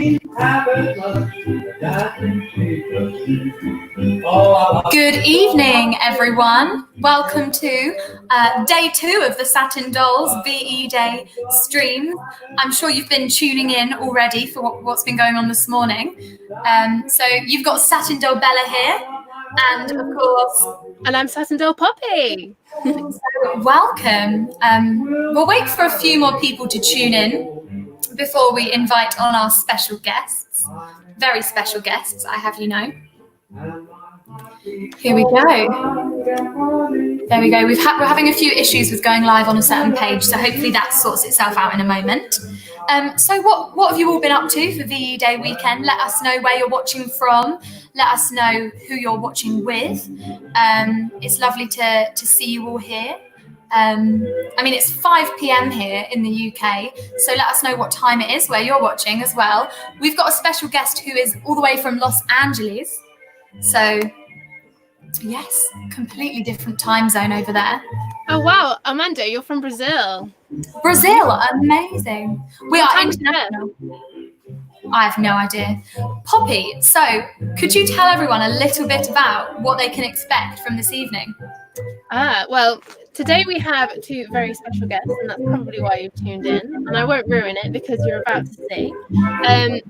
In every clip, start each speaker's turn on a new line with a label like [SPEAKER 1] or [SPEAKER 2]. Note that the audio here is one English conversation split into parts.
[SPEAKER 1] Good evening, everyone. Welcome to day 2 of the Satin Dolls VE Day stream. I'm sure you've been tuning in already for what's been going on this morning. So you've got Satin Doll Bella here, and of course...
[SPEAKER 2] And I'm Satin Doll Poppy.
[SPEAKER 1] So welcome. We'll wait for a few more people to tune in before we invite on our special guests. Very special guests, I have you know. Here we go. There we go. We're having a few issues with going live on a certain page, so hopefully that sorts itself out in a moment. So what have you all been up to for VE Day weekend? Let us know where you're watching from. Let us know who you're watching with. It's lovely to see you all here. I mean, it's 5 p.m. here in the UK, so let us know what time it is where you're watching as well. We've got a special guest who is all the way from Los Angeles. So, yes, completely different time zone over there.
[SPEAKER 2] Oh, wow. Amanda, you're from Brazil.
[SPEAKER 1] Brazil, amazing. We are international. I have no idea. Poppy, so could you tell everyone a little bit about what they can expect from this evening?
[SPEAKER 2] Well, today we have 2 very special guests, and that's probably why you've tuned in. And I won't ruin it because you're about to see. And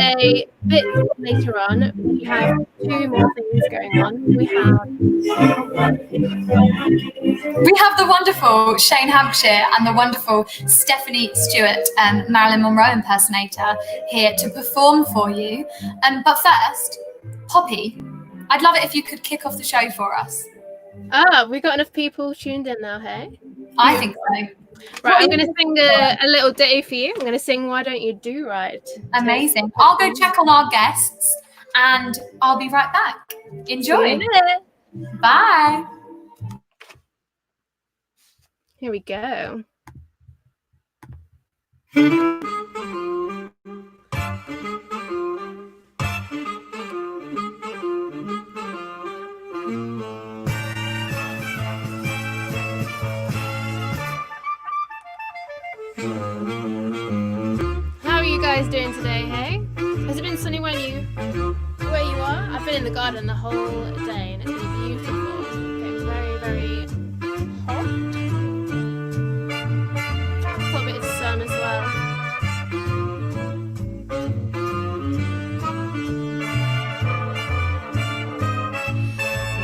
[SPEAKER 2] a bit later on, we have 2 more things going on. We have the wonderful
[SPEAKER 1] Shane Hampsheir and the wonderful Stephanie Stuart, Marilyn Monroe impersonator, here to perform for you. But first, Poppy, I'd love it if you could kick off the show for us.
[SPEAKER 2] We got enough people tuned in now, hey?
[SPEAKER 1] I think so.
[SPEAKER 2] Right, I'm going to sing a little ditty for you. I'm going to sing Why Don't You Do Right.
[SPEAKER 1] Amazing. I'll go check on our guests and I'll be right back. Enjoy. Bye.
[SPEAKER 2] Here we go. How are you guys doing today, hey? Has it been sunny where you are? I've been in the garden the whole day and it's been beautiful. It's getting very, very hot. Got a bit of sun as well.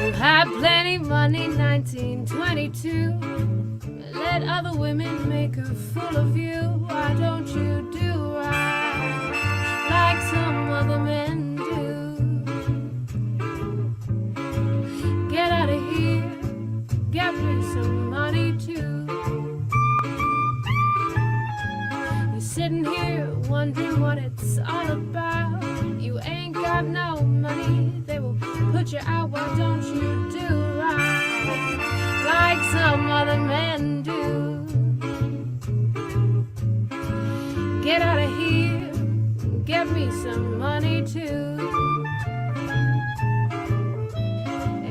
[SPEAKER 2] You had plenty money, 1922. Let other women make a fool of you. Why don't you do right like some other men do? Get out of here, get me some money too. You're sitting here wondering what it's all about. You ain't got no money, they will put you out. Why don't you do right like some other men do? Get out of here, get me some money too.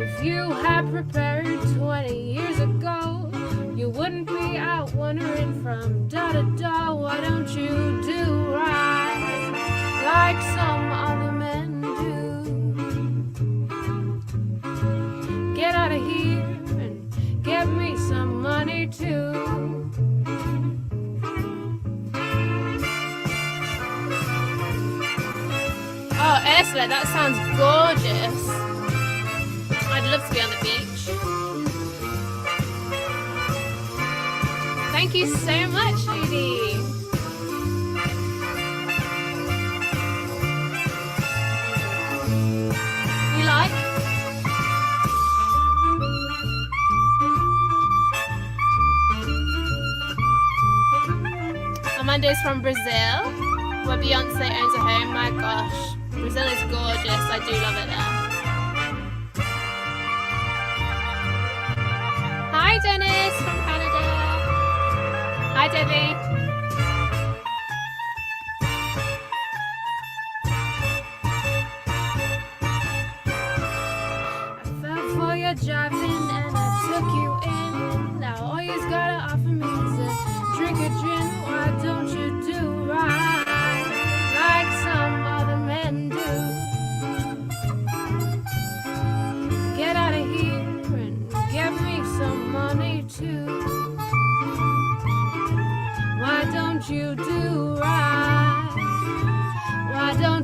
[SPEAKER 2] If you had prepared 20 years ago, you wouldn't be out wandering from door to door. Why don't you do right like some other men do? Get out of here and get me some money too. Oh, Ursula, that sounds gorgeous. I'd love to be on the beach. Thank you so much, Judy. You like? Amanda's from Brazil, where Beyonce owns a home. My gosh. Brazil is gorgeous. I do love it there. Hi, Dennis from Canada. Hi, Debbie. I fell for your driving and I took you in. Now all you gotta offer me is a drink of gin. Why don't you do right like some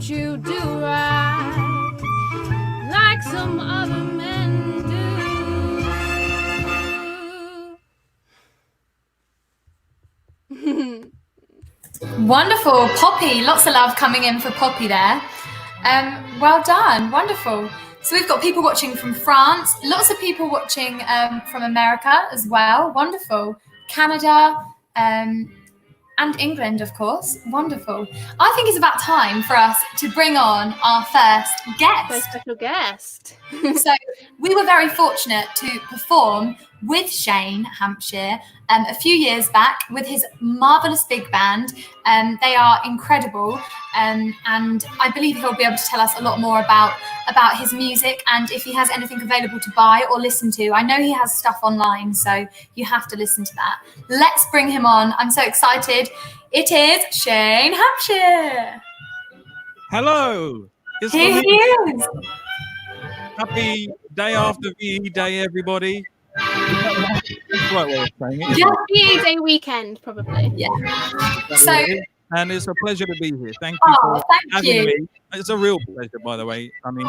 [SPEAKER 2] don't you do right like some other men do.
[SPEAKER 1] Wonderful. Poppy, lots of love coming in for Poppy there. Well done. Wonderful. So we've got people watching from France, lots of people watching from America as well. Wonderful. Canada, and England, of course. Wonderful. I think it's about time for us to bring on our first guest.
[SPEAKER 2] Very special guest.
[SPEAKER 1] So we were very fortunate to perform with Shane Hampsheir a few years back with his marvellous big band. They are incredible, and I believe he'll be able to tell us a lot more about his music and if he has anything available to buy or listen to. I know he has stuff online, so you have to listen to that. Let's bring him on. I'm so excited. It is Shane Hampsheir.
[SPEAKER 3] Hello.
[SPEAKER 1] Here he is.
[SPEAKER 3] Happy day after VE Day, everybody. That's the right way of saying it.
[SPEAKER 1] Yeah.
[SPEAKER 2] VE Day weekend, probably.
[SPEAKER 1] Yeah.
[SPEAKER 3] That's
[SPEAKER 1] So,
[SPEAKER 3] what it is. And it's a pleasure to be here. Thank you for
[SPEAKER 1] thank
[SPEAKER 3] having
[SPEAKER 1] you.
[SPEAKER 3] me. It's a real pleasure, by the way. I mean,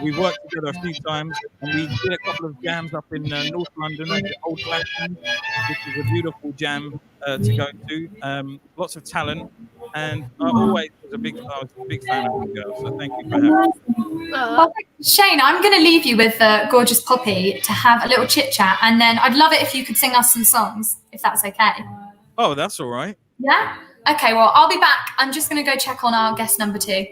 [SPEAKER 3] we've worked together a few times, and we did a couple of jams up in North London at the Old Fashioned, which is a beautiful jam to go to. Lots of talent, and I always was a big fan of you girls. So thank you for having me.
[SPEAKER 1] Well, Shane, I'm going to leave you with gorgeous Poppy to have a little chit chat, and then I'd love it if you could sing us some songs, if that's okay.
[SPEAKER 3] Oh, that's all right.
[SPEAKER 1] Yeah? Okay, well, I'll be back. I'm just going to go check on our guest number 2.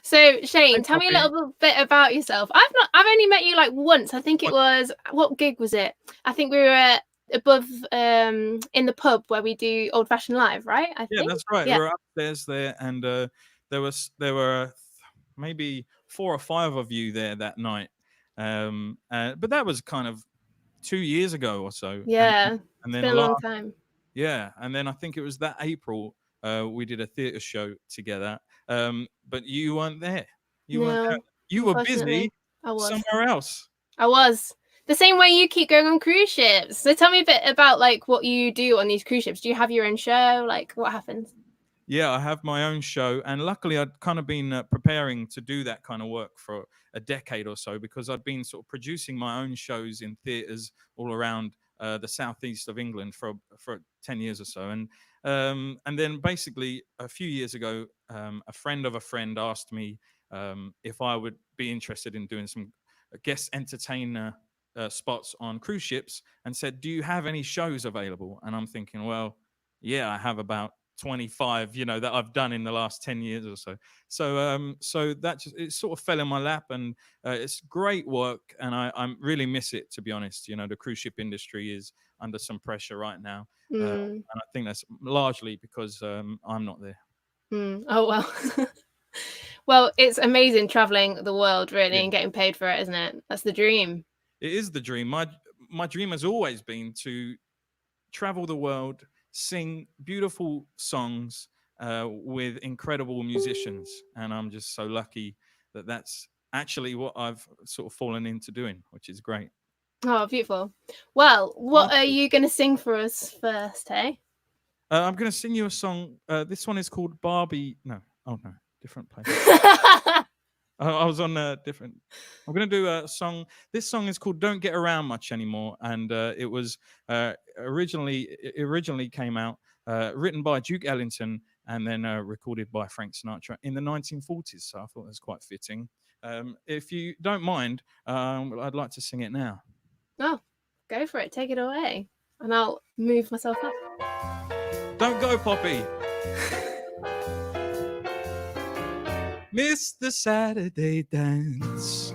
[SPEAKER 2] So Shane, tell me a little bit about yourself. I've only met you like once. I think it was, what gig was it? I think we were above in the pub where we do Old Fashioned Live, right? I think.
[SPEAKER 3] That's right.
[SPEAKER 2] Yeah.
[SPEAKER 3] We were upstairs there, and there were maybe 4 or 5 of you there that night. But that was kind of 2 years ago or so.
[SPEAKER 2] Yeah.
[SPEAKER 3] And
[SPEAKER 2] It's
[SPEAKER 3] then
[SPEAKER 2] been a long time.
[SPEAKER 3] Yeah, and then I think it was that April we did a theatre show together. But you weren't there. You weren't there. You were busy somewhere else.
[SPEAKER 2] I was. The same way you keep going on cruise ships. So tell me a bit about like what you do on these cruise ships. Do you have your own show? Like what happens?
[SPEAKER 3] Yeah, I have my own show, and luckily I'd kind of been preparing to do that kind of work for a decade or so, because I'd been sort of producing my own shows in theatres all around the southeast of England for 10 years or so, and then basically a few years ago, a friend of a friend asked me if I would be interested in doing some guest entertainer spots on cruise ships, and said, "Do you have any shows available?" And I'm thinking, well, yeah, I have about 25, that I've done in the last 10 years or so. So that just, it sort of fell in my lap, and it's great work, and I really miss it, to be honest. The cruise ship industry is under some pressure right now, and I think that's largely because I'm not there.
[SPEAKER 2] Oh well. Well, it's amazing traveling the world, really, and getting paid for it, isn't it? That's the dream.
[SPEAKER 3] It is the dream. My dream has always been to travel the world, sing beautiful songs with incredible musicians, and I'm just so lucky that that's actually what I've sort of fallen into doing, which is great.
[SPEAKER 2] Oh, beautiful. Well, what are you going to sing for us first, hey?
[SPEAKER 3] I'm going to sing you a song. This one is called Barbie. No, different place. I was on a different. I'm going to do a song. This song is called "Don't Get Around Much Anymore," and it was originally came out written by Duke Ellington and then recorded by Frank Sinatra in the 1940s. So I thought it was quite fitting. If you don't mind, I'd like to sing it now.
[SPEAKER 2] Oh, go for it. Take it away, and I'll move myself up.
[SPEAKER 3] Don't go, Poppy. Missed the Saturday dance.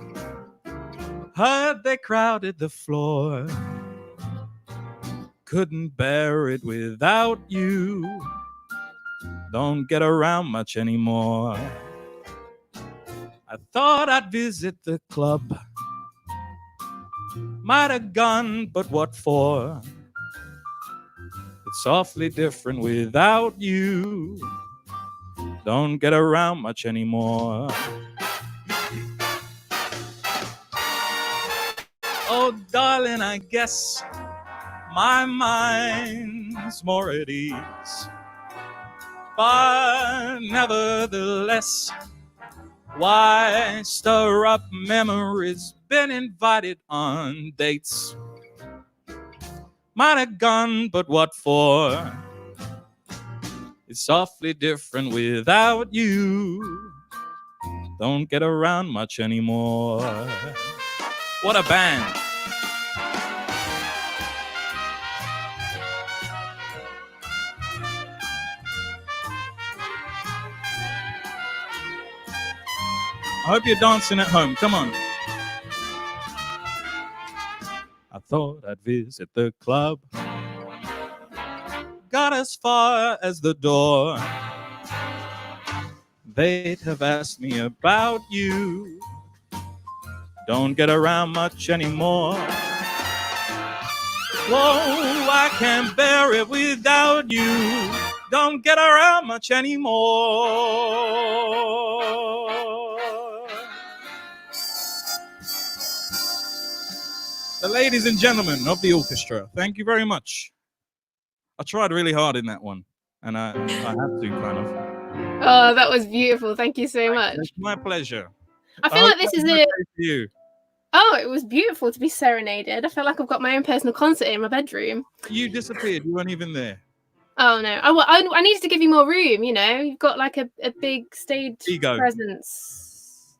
[SPEAKER 3] Heard they crowded the floor. Couldn't bear it without you. Don't get around much anymore. I thought I'd visit the club. Might have gone, but what for? It's awfully different without you. Don't get around much anymore. Oh, darling, I guess my mind's more at ease. But nevertheless, why stir up memories? Been invited on dates. Might have gone, but what for? It's awfully different without you. Don't get around much anymore. What a band. I hope you're dancing at home. Come on. I thought I'd visit the club. Got as far as the door. They'd have asked me about you. Don't get around much anymore. Whoa, I can't bear it without you. Don't get around much anymore. The ladies and gentlemen of the orchestra, thank you very much. I tried really hard in that one, and I have to kind of.
[SPEAKER 2] Oh, that was beautiful. Thank you so much.
[SPEAKER 3] It's my pleasure.
[SPEAKER 2] I feel like this is
[SPEAKER 3] it. You.
[SPEAKER 2] Oh, it was beautiful to be serenaded. I feel like I've got my own personal concert in my bedroom.
[SPEAKER 3] You disappeared. You weren't even there.
[SPEAKER 2] Oh, no. I needed to give you more room, you know. You've got like a big stage
[SPEAKER 3] Ego.
[SPEAKER 2] presence.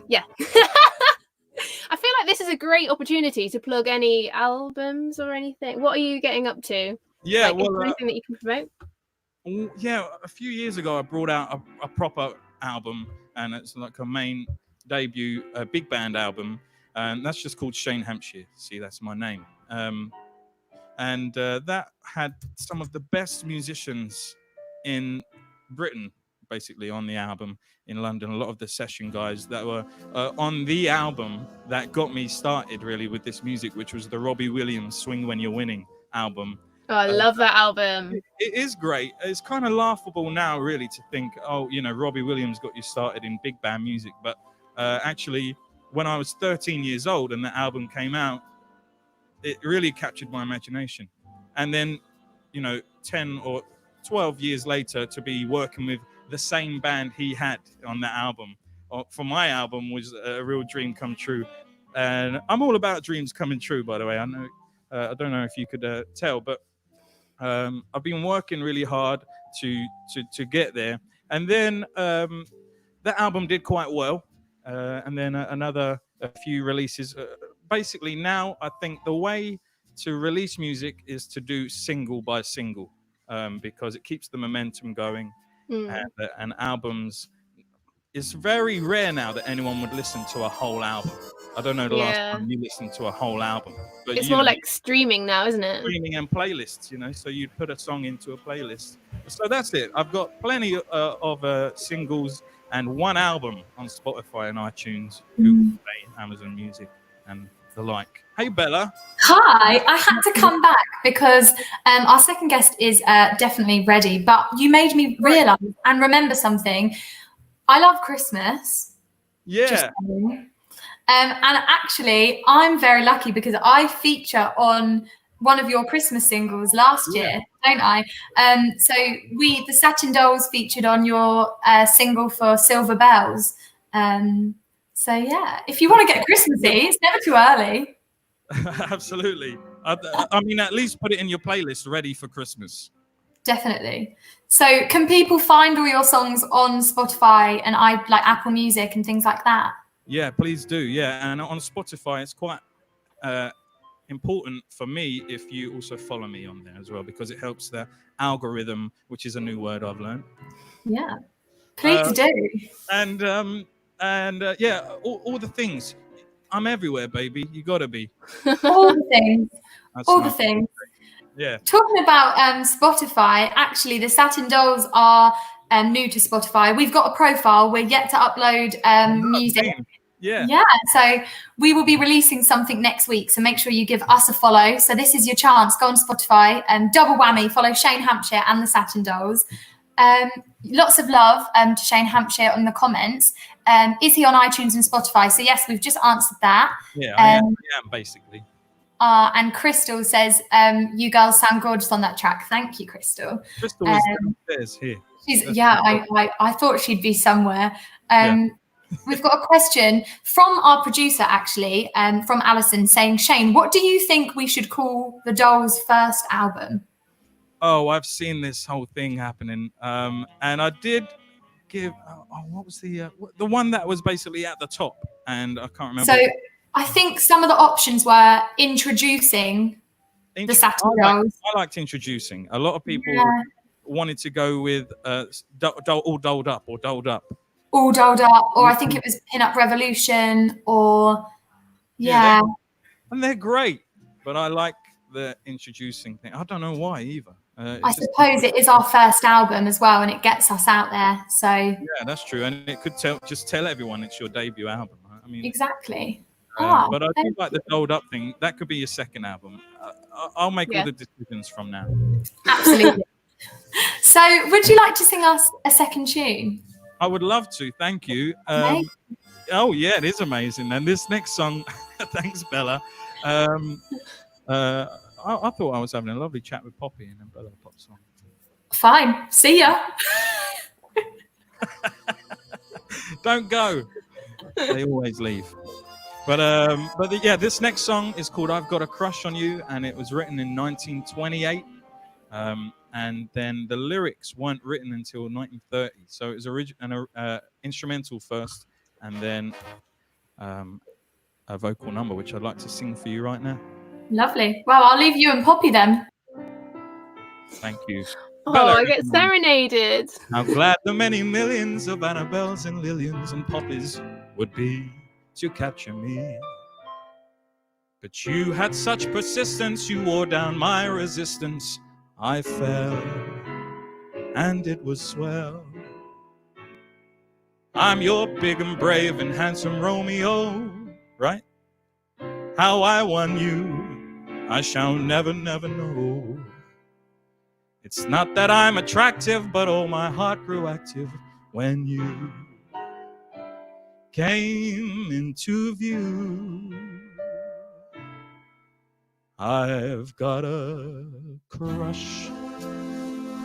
[SPEAKER 2] Yeah. I feel like this is a great opportunity to plug any albums or anything. What are you getting up to?
[SPEAKER 3] Yeah,
[SPEAKER 2] like, well, anything that you can promote?
[SPEAKER 3] Yeah, a few years ago I brought out a proper album, and it's like a main debut big band album, and that's just called Shane Hampsheir. See, that's my name. And that had some of the best musicians in Britain basically on the album in London. A lot of the session guys that were on the album that got me started really with this music, which was the Robbie Williams Swing When You're Winning album.
[SPEAKER 2] Oh, I love that album.
[SPEAKER 3] It is great. It's kind of laughable now really to think, oh, you know, Robbie Williams got you started in big band music, but actually when I was 13 years old and that album came out, it really captured my imagination. And then, you know, 10 or 12 years later to be working with the same band he had on that album for my album was a real dream come true. And I'm all about dreams coming true, by the way. I know I don't know if you could tell, but I've been working really hard to get there. And then that album did quite well, and then a few releases. Basically now I think the way to release music is to do single by single, because it keeps the momentum going. And albums, it's very rare now that anyone would listen to a whole album. I don't know the last time you listened to a whole album, but
[SPEAKER 2] it's more like streaming now, isn't it?
[SPEAKER 3] Streaming and playlists, you know, so you'd put a song into a playlist. So that's it. I've got plenty of singles and one album on Spotify and iTunes, Google Play, Amazon Music, and the like. Hey, Bella.
[SPEAKER 1] Hi. I had to come back because our second guest is definitely ready, but you made me realise and remember something. I love Christmas.
[SPEAKER 3] Yeah.
[SPEAKER 1] And actually, I'm very lucky because I feature on one of your Christmas singles last year, don't I? So the Satin Dolls featured on your single for Silver Bells. So yeah, if you want to get Christmassy, it's never too early.
[SPEAKER 3] Absolutely. I mean, at least put it in your playlist ready for Christmas.
[SPEAKER 1] Definitely. So can people find all your songs on Spotify and like Apple Music and things like that?
[SPEAKER 3] Yeah, please do. Yeah, and on Spotify, it's quite important for me if you also follow me on there as well, because it helps the algorithm, which is a new word I've learned.
[SPEAKER 1] Yeah, please do.
[SPEAKER 3] And yeah, all the things. I'm everywhere, baby. You gotta be.
[SPEAKER 1] All the things. All the things.
[SPEAKER 3] Yeah.
[SPEAKER 1] Talking about Spotify, actually, the Satin Dolls are new to Spotify. We've got a profile. We're yet to upload music.
[SPEAKER 3] Yeah.
[SPEAKER 1] Yeah. So we will be releasing something next week. So make sure you give us a follow. So this is your chance. Go on Spotify and double whammy. Follow Shane Hampsheir and the Satin Dolls. Lots of love to Shane Hampsheir in the comments. Is he on iTunes and Spotify? So yes, we've just answered that.
[SPEAKER 3] Yeah, I am basically.
[SPEAKER 1] And Crystal says, you girls sound gorgeous on that track. Thank you, Crystal.
[SPEAKER 3] Crystal is downstairs here.
[SPEAKER 1] I thought she'd be somewhere. We've got a question from our producer, actually, from Alison, saying, Shane, what do you think we should call the Dolls' first album?
[SPEAKER 3] Oh, I've seen this whole thing happening. And I did give, what was the one that was basically at the top? And I can't remember.
[SPEAKER 1] So I think some of the options were introducing the Satin Dolls.
[SPEAKER 3] I liked introducing. A lot of people wanted to go with all dolled up or dolled up.
[SPEAKER 1] All dolled up, or I think it was Pin Up Revolution, or
[SPEAKER 3] and they're great, but I like the introducing thing. I don't know why either.
[SPEAKER 1] I suppose it is our first album as well, and it gets us out there. So
[SPEAKER 3] yeah, that's true, and it could just tell everyone it's your debut album. Right? I mean,
[SPEAKER 1] exactly.
[SPEAKER 3] But I do like the dolled up thing. That could be your second album. I'll make all the decisions from now.
[SPEAKER 1] Absolutely. So, would you like to sing us a second tune?
[SPEAKER 3] I would love to. Thank you. Oh, yeah, it is amazing. And this next song, thanks, Bella. I thought I was having a lovely chat with Poppy and then Bella pops on.
[SPEAKER 1] Fine. See ya.
[SPEAKER 3] Don't go. They always leave. But this next song is called I've Got a Crush on You, and it was written in 1928. And then the lyrics weren't written until 1930. So it was an instrumental first, and then a vocal number, which I'd like to sing for you right now.
[SPEAKER 1] Lovely. Well, I'll leave you and Poppy then.
[SPEAKER 3] Thank you.
[SPEAKER 2] Oh,
[SPEAKER 3] Bella,
[SPEAKER 2] I get serenaded.
[SPEAKER 3] How glad the many millions of Annabelles and Lillians and Poppies would be to capture me. But you had such persistence, you wore down my resistance. I fell, and it was swell. I'm your big and brave and handsome Romeo, right? How I won you, I shall never, never know. It's not that I'm attractive, but oh, my heart grew active when you came into view. I've got a crush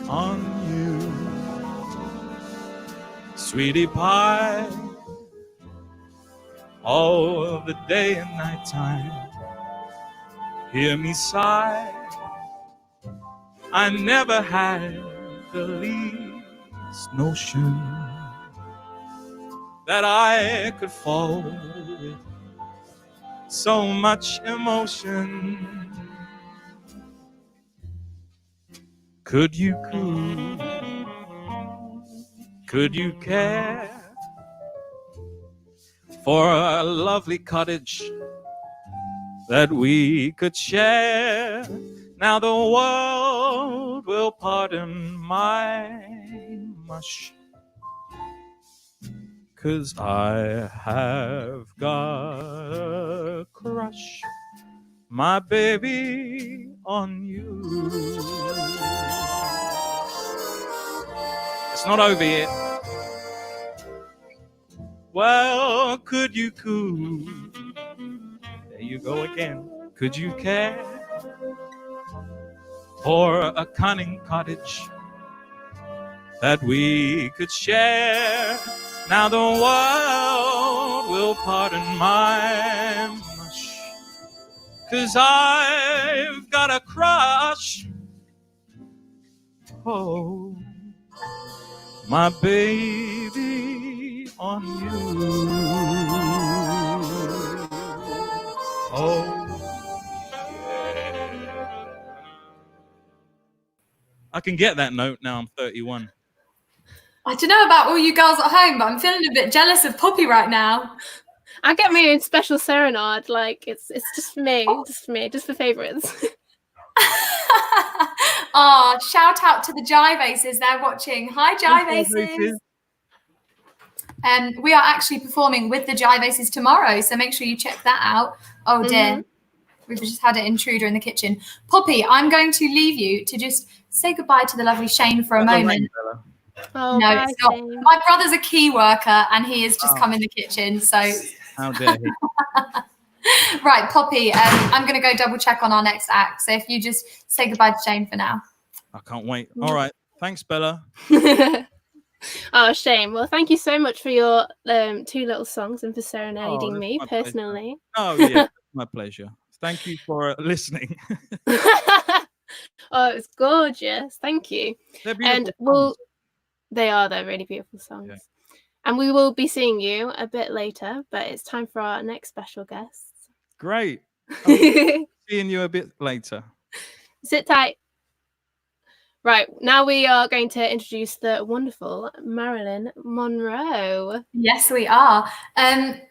[SPEAKER 3] on you, sweetie pie, all of the day and night time. Hear me sigh, I never had the least notion that I could fall with so much emotion. Could you coo? Could you care for a lovely cottage that we could share? Now the world will pardon my mush, 'cause I have got a crush, my baby, on you. It's not over yet. Well, could you coo? There you go again. Could you care for a cunning cottage that we could share? Now the world will pardon my mush, 'cause I've got a crush, oh, my baby, on you. Oh, yeah. I can get that note now. I'm 31.
[SPEAKER 1] I don't know about all you girls at home, but I'm feeling a bit jealous of Poppy right now.
[SPEAKER 2] I get my own special serenade. Like it's just for me, just for favourites.
[SPEAKER 1] Oh, shout out to the Jive Aces. They're watching. Hi, Jive Aces. We are actually performing with the Jive Aces tomorrow, so make sure you check that out. Oh dear, we've just had an intruder in the kitchen. Poppy, I'm going to leave you to just say goodbye to the lovely Shane for a moment.
[SPEAKER 2] Oh,
[SPEAKER 1] no, it's not.
[SPEAKER 2] Shane.
[SPEAKER 1] My brother's a key worker, and he has just come in the kitchen. So
[SPEAKER 3] how dare he?
[SPEAKER 1] Right, Poppy, I'm going to go double check on our next act. So if you just say goodbye to Shane for now.
[SPEAKER 3] I can't wait. All right. Thanks, Bella.
[SPEAKER 2] Oh, Shane. Well, thank you so much for your 2 little songs and for serenading
[SPEAKER 3] that's
[SPEAKER 2] me
[SPEAKER 3] my pleasure.
[SPEAKER 2] personally.
[SPEAKER 3] Oh, yeah, my pleasure. Thank you for listening.
[SPEAKER 2] Oh, it was gorgeous. Thank you.
[SPEAKER 3] They're beautiful
[SPEAKER 2] And
[SPEAKER 3] songs.
[SPEAKER 2] they're really beautiful songs.
[SPEAKER 3] Yeah.
[SPEAKER 2] And we will be seeing you a bit later, but it's time for our next special guest.
[SPEAKER 3] Great. Seeing you a bit later.
[SPEAKER 2] Sit tight. Right, now we are going to introduce the wonderful Marilyn Monroe.
[SPEAKER 1] Yes, we are.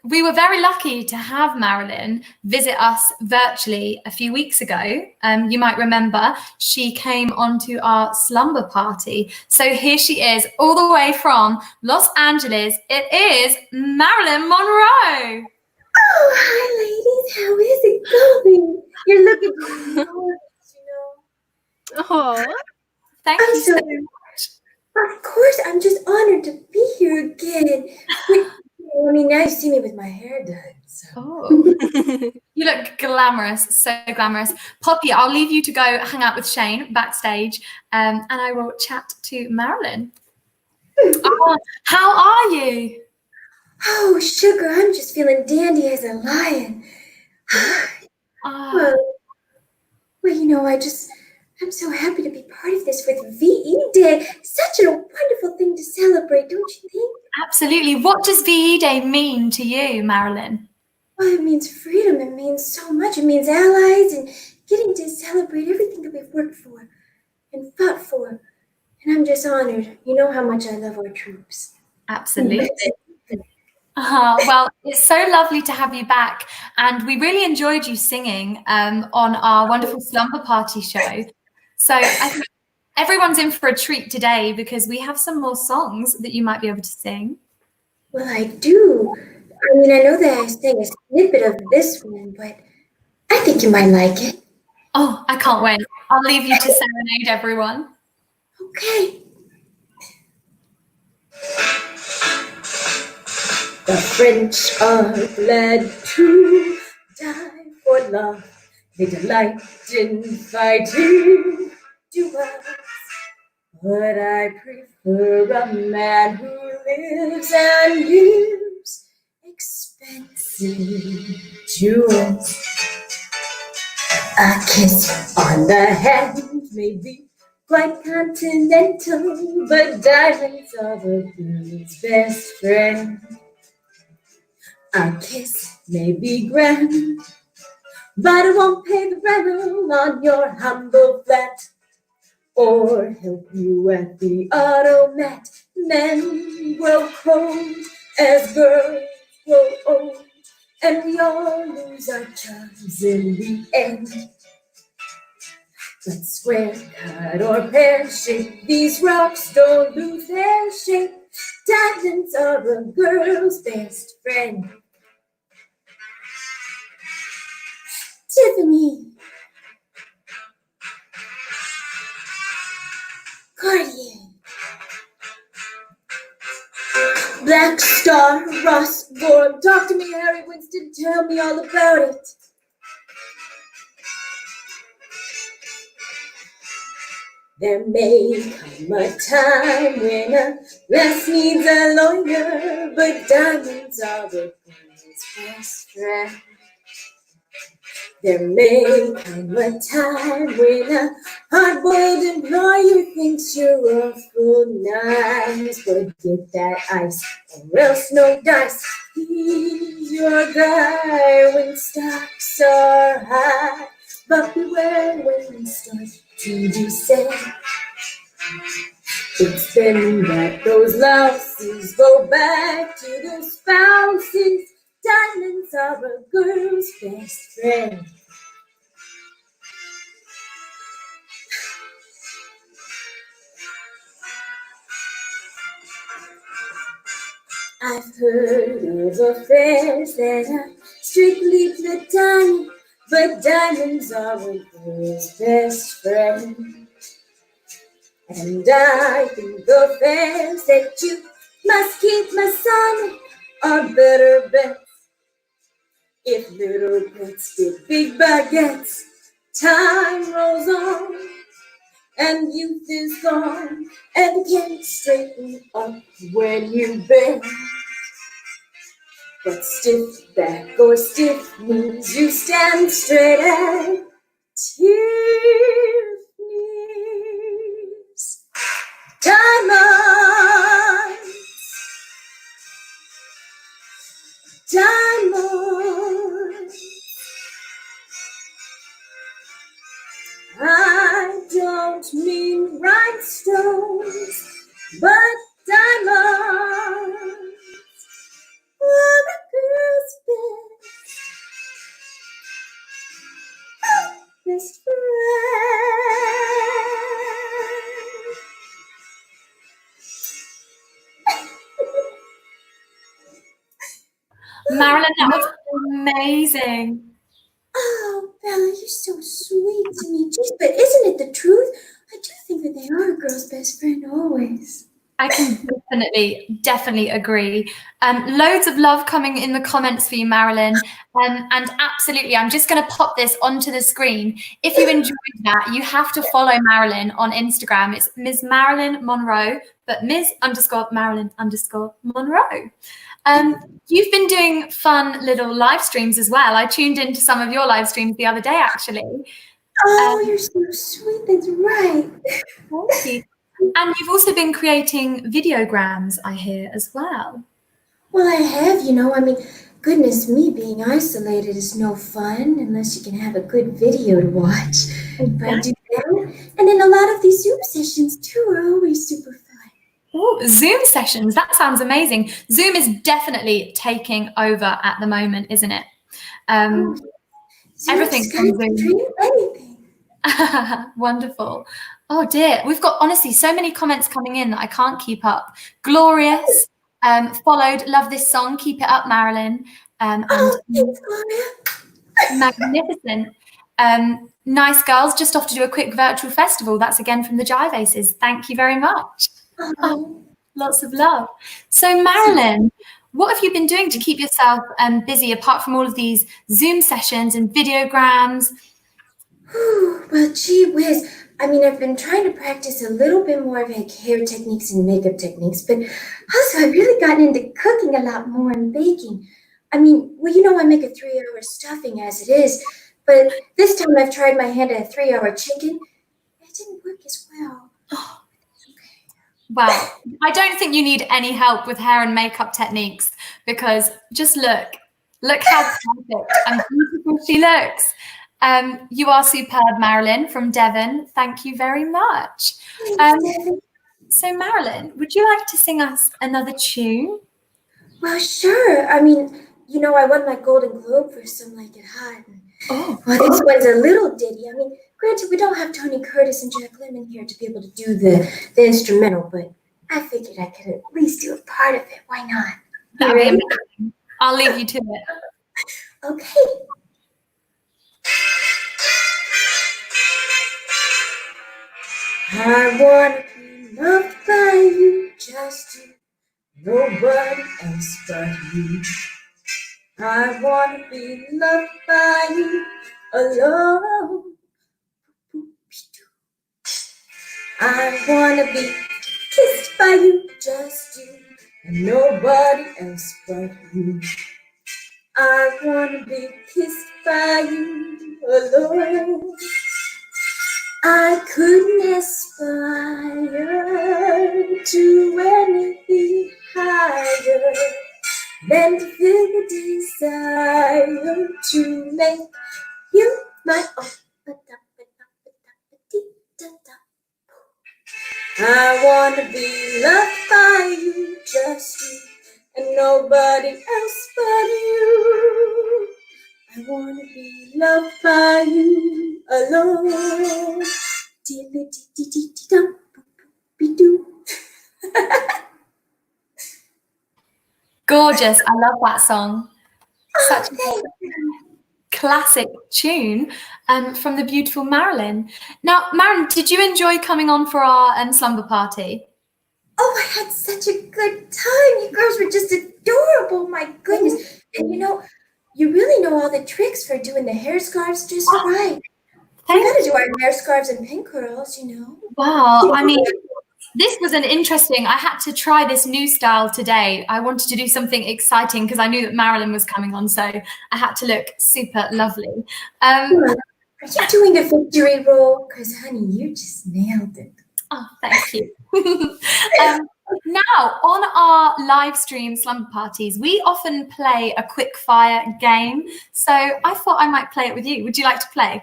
[SPEAKER 1] We were very lucky to have Marilyn visit us virtually a few weeks ago. You might remember she came onto our slumber party. So here she is, all the way from Los Angeles. It is Marilyn Monroe.
[SPEAKER 4] Oh, hi, ladies. How is it going? You're looking gorgeous,
[SPEAKER 2] Oh,
[SPEAKER 1] Thank you so much.
[SPEAKER 4] Of course, I'm just honored to be here again. I mean, now you see me with my hair done. So.
[SPEAKER 1] Oh, you look glamorous, so glamorous. Poppy, I'll leave you to go hang out with Shane backstage, and I will chat to Marilyn. Oh, how are you?
[SPEAKER 4] Oh, sugar, I'm just feeling dandy as a lion. Well, I'm so happy to be part of this with VE Day. Such a wonderful thing to celebrate, don't you think?
[SPEAKER 1] Absolutely. What does VE Day mean to you, Marilyn?
[SPEAKER 4] Well, it means freedom. It means so much. It means allies and getting to celebrate everything that we've worked for and fought for. And I'm just honored. You know how much I love our troops.
[SPEAKER 1] Absolutely. Well, it's so lovely to have you back. And we really enjoyed you singing on our wonderful slumber party show. So I think everyone's in for a treat today because we have some more songs that you might be able to sing.
[SPEAKER 4] Well, I do. I mean, I know that I sang a snippet of this one, but I think you might like it.
[SPEAKER 1] Oh, I can't wait. I'll leave you to serenade everyone.
[SPEAKER 4] Okay. The French are glad to die for love. They delight in fighting duels. But I prefer a man who lives and gives expensive jewels. A kiss on the hand may be quite continental, but diamonds are a girl's best friend. A kiss may be grand, but it won't pay the rent on your humble flat or help you at the automat. Men grow cold as girls grow old, and we all lose our charms in the end. But square cut or pear shape, these rocks don't lose their shape. Diamonds are a girl's best friend. Tiffany, Cartier, Black Star, Ross, Gorham. Talk to me, Harry Winston. Tell me all about it. There may come a time when a lass needs a lawyer, but diamonds are the girl's best friend. There may come a time when a hard-boiled employer thinks you're awful nice, but get that ice or else no dice. He's your guy when stocks are high, but beware when they start to descend. It's then that those louses go back to the spouses. Diamonds are a girl's best friend. I've heard of affairs that are strictly platonic, but diamonds are a girl's best friend. And I think affairs that you must keep Masonic are better bets. If little bits get big baguettes, time rolls on, and youth is gone, and can't straighten up when you bend. But stiff back or stiff knees, you stand straight at Tiffany's. Diamonds, diamonds. I don't mean rhinestones, but diamonds. What a girl's best friend.
[SPEAKER 1] Marilyn, that was amazing.
[SPEAKER 4] Oh, Bella, you're so sweet to me. Jeez, but isn't it the truth? I do think that they are a girl's best friend always.
[SPEAKER 1] I can definitely agree. Loads of love coming in the comments for you, Marilyn. And absolutely, I'm just going to pop this onto the screen. If you enjoyed that, you have to follow Marilyn on Instagram. It's Ms. Marilyn Monroe, but Ms.Marilyn_Monroe. You've been doing fun little live streams as well. I tuned into some of your live streams the other day, actually.
[SPEAKER 4] Oh, you're so sweet. That's right.
[SPEAKER 1] Thank you. And you've also been creating videograms, I hear, as well.
[SPEAKER 4] Well, I have, you know. I mean, goodness me, being isolated is no fun unless you can have a good video to watch. But I do that. And then a lot of these Zoom sessions, too, are always super fun.
[SPEAKER 1] Oh, Zoom sessions. That sounds amazing. Zoom is definitely taking over at the moment, isn't it? Everything's on Zoom.
[SPEAKER 4] Anything.
[SPEAKER 1] Wonderful. Oh dear, we've got honestly so many comments coming in that I can't keep up. Glorious, followed, love this song, keep it up, Marilyn. And
[SPEAKER 4] Thanks, Gloria.
[SPEAKER 1] magnificent. Nice girls, just off to do a quick virtual festival. That's again from the Jive Aces. Thank you very much. Oh, lots of love. So Marilyn, what have you been doing to keep yourself busy apart from all of these Zoom sessions and videograms?
[SPEAKER 4] Well, gee whiz. I mean, I've been trying to practice a little bit more of like hair techniques and makeup techniques, but also I've really gotten into cooking a lot more and baking. I mean, well, you know, I make a 3-hour stuffing as it is, but this time I've tried my hand at a 3-hour chicken. It didn't work as well.
[SPEAKER 1] Oh. Well, I don't think you need any help with hair and makeup techniques because just look how perfect and beautiful she looks. You are superb, Marilyn from Devon. Thank you very much. So Marilyn, would you like to sing us another tune?
[SPEAKER 4] Well, sure. I mean, you know, I won my Golden Globe for Some Like It Hot.
[SPEAKER 1] Oh,
[SPEAKER 4] well, this one's a little ditty. I mean, granted, we don't have Tony Curtis and Jack Lemmon here to be able to do the instrumental, but I figured I could at least do a part of it. Why not?
[SPEAKER 1] That'd be amazing. I'll leave you to it.
[SPEAKER 4] Okay. I want to be loved by you, just you, nobody else but you. I want to be loved by you alone. I want to be kissed by you, just you, and nobody else but you. I want to be kissed by you alone. I couldn't aspire to anything higher than to feel the desire to make you my own. I want to be loved by you, just you, and nobody else but you. I want to be loved by you alone.
[SPEAKER 1] Gorgeous. I love that song. Such a classic tune from the beautiful Marilyn. Now, Marilyn, did you enjoy coming on for our slumber party?
[SPEAKER 4] Oh, I had such a good time. You girls were just adorable. My goodness. And you know, you really know all the tricks for doing the hair scarves just right. We
[SPEAKER 1] Thank
[SPEAKER 4] gotta do our hair scarves and pin curls, you know.
[SPEAKER 1] Wow, I mean, this was an interesting. I had to try this new style today. I wanted to do something exciting because I knew that Marilyn was coming on, so I had to look super lovely.
[SPEAKER 4] Are you doing a victory roll? Because, honey, you just nailed it.
[SPEAKER 1] Oh, thank you. Now, on our live stream slumber parties, we often play a quick fire game. So I thought I might play it with you. Would you like to play?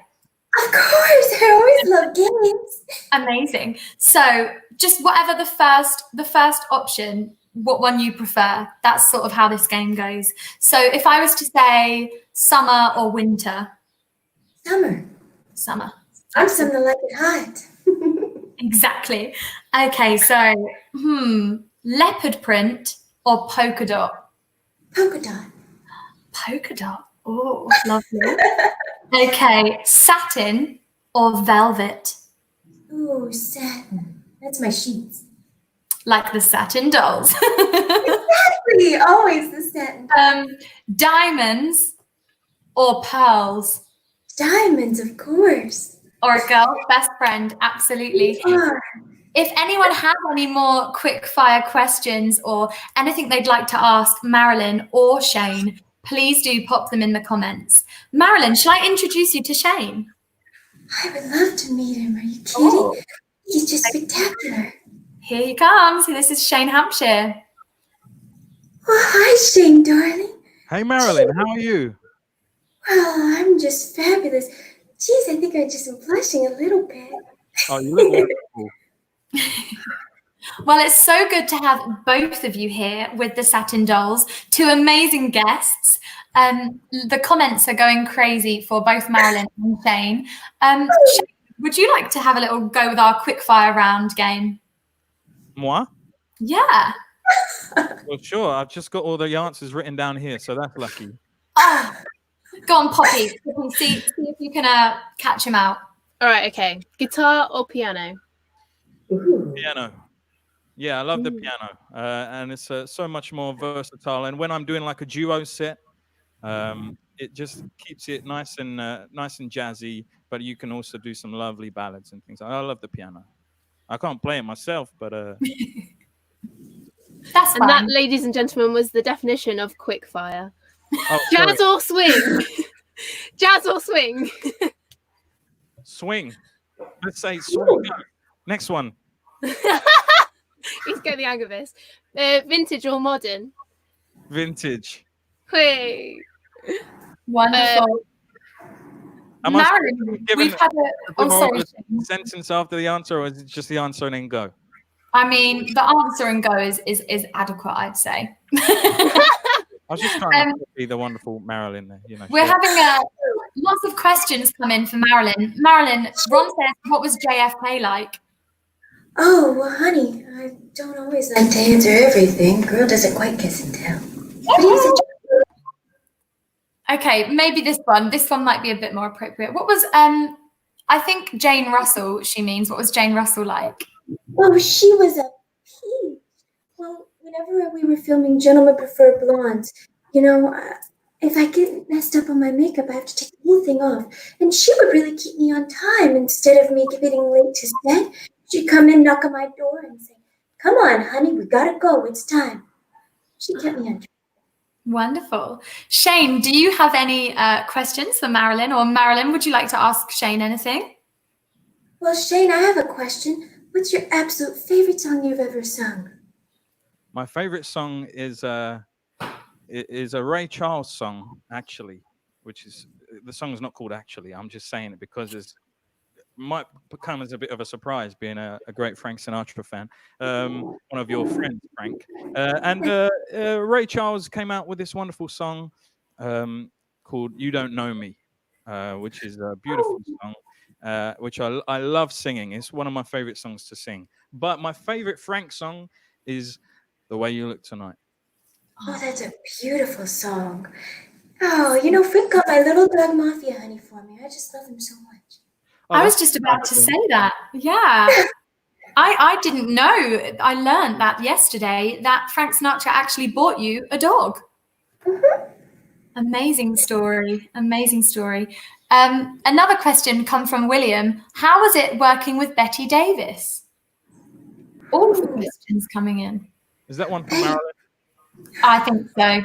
[SPEAKER 4] Of course, I always love games.
[SPEAKER 1] Amazing. So just whatever the first option, what one you prefer, that's sort of how this game goes. So if I was to say summer or winter?
[SPEAKER 4] Summer.
[SPEAKER 1] Summer.
[SPEAKER 4] I'm something like it hot.
[SPEAKER 1] Exactly. Okay, so leopard print or polka dot?
[SPEAKER 4] Polka dot.
[SPEAKER 1] Polka dot. Oh, lovely. Okay, satin or velvet?
[SPEAKER 4] Ooh, satin. That's my sheets.
[SPEAKER 1] Like the satin dolls.
[SPEAKER 4] Exactly. Always the satin.
[SPEAKER 1] Diamonds or pearls?
[SPEAKER 4] Diamonds, of course.
[SPEAKER 1] Or a girl's best friend, absolutely.
[SPEAKER 4] Are.
[SPEAKER 1] If anyone has any more quick fire questions or anything they'd like to ask Marilyn or Shane, please do pop them in the comments. Marilyn, shall I introduce you to Shane?
[SPEAKER 4] I would love to meet him. Are you kidding?
[SPEAKER 1] Oh.
[SPEAKER 4] He's just spectacular.
[SPEAKER 1] Here he comes. This is Shane Hampshire.
[SPEAKER 4] Oh, hi, Shane, darling.
[SPEAKER 3] Hey, Marilyn, how are you?
[SPEAKER 4] Well, I'm just fabulous. Geez, I think I just am blushing a little bit.
[SPEAKER 3] Oh, you look wonderful.
[SPEAKER 1] Well, it's so good to have both of you here with the Satin Dolls, two amazing guests. The comments are going crazy for both Marilyn and Shane. Shane, would you like to have a little go with our quick fire round game?
[SPEAKER 3] Moi?
[SPEAKER 1] Yeah.
[SPEAKER 3] Well, sure. I've just got all the answers written down here, so that's lucky.
[SPEAKER 1] Oh, go on, Poppy. See if you can catch him out.
[SPEAKER 2] All right, okay. Guitar or piano?
[SPEAKER 4] Ooh.
[SPEAKER 3] Piano. Yeah, I love the piano, and it's so much more versatile. And when I'm doing like a duo set, it just keeps it nice and jazzy. But you can also do some lovely ballads and things. I love the piano. I can't play it myself, but
[SPEAKER 1] That's
[SPEAKER 2] And
[SPEAKER 1] fine.
[SPEAKER 2] that, ladies and gentlemen, was the definition of quick fire.
[SPEAKER 3] oh,
[SPEAKER 2] Jazz
[SPEAKER 3] sorry.
[SPEAKER 2] or swing? Jazz or swing?
[SPEAKER 3] Swing. Let's say swing. Next one.
[SPEAKER 2] Let's get the hang of this. Vintage or modern?
[SPEAKER 3] Vintage.
[SPEAKER 2] Wait.
[SPEAKER 1] Wonderful.
[SPEAKER 3] Am I
[SPEAKER 1] Marilyn,
[SPEAKER 3] given
[SPEAKER 1] we've had a sorry. Shane.
[SPEAKER 3] sentence after the answer, or is it just the answer and then go?
[SPEAKER 1] I mean, the answer and go is adequate, I'd say.
[SPEAKER 3] I was just trying to be the wonderful Marilyn there. You know,
[SPEAKER 1] We're having lots of questions come in for Marilyn. Marilyn, Ron says, what was JFK like?
[SPEAKER 4] Oh, well, honey, I don't always like to answer everything. Girl doesn't quite kiss and tell. But he was a
[SPEAKER 1] Okay, maybe this one might be a bit more appropriate. What was I think Jane Russell, she means. What was Jane Russell like?
[SPEAKER 4] Oh, she was a peach. Well, whenever we were filming Gentlemen Prefer Blondes, you know, if I get messed up on my makeup, I have to take the whole thing off. And she would really keep me on time instead of me getting late to set. She'd come in, knock on my door, and say, "Come on, honey, we gotta go. It's time." She kept me on track.
[SPEAKER 1] Wonderful. Shane, do you have any questions for Marilyn? Or Marilyn, would you like to ask Shane anything?
[SPEAKER 4] Well, Shane, I have a question. What's your absolute favorite song you've ever sung?
[SPEAKER 3] My favorite song is a Ray Charles song, actually, which is the song is not called Actually. I'm just saying it because it might become as a bit of a surprise being a great Frank Sinatra fan, one of your friends, Frank. Ray Charles came out with this wonderful song called You Don't Know Me, which is a beautiful song, which I love singing. It's one of my favorite songs to sing. But my favorite Frank song is The Way You Look Tonight.
[SPEAKER 4] Oh, that's a beautiful song. Oh, you know, Frank got my little dog Mafia honey for me. I just love him so much.
[SPEAKER 3] Oh,
[SPEAKER 1] I was just about to say that. Yeah. I didn't know. I learned that yesterday that Frank Sinatra actually bought you a dog.
[SPEAKER 4] Mm-hmm.
[SPEAKER 1] Amazing story. Amazing story. Another question come from William. How was it working with Betty Davis? All of the questions coming in.
[SPEAKER 3] Is that one for Marilyn?
[SPEAKER 1] I think so.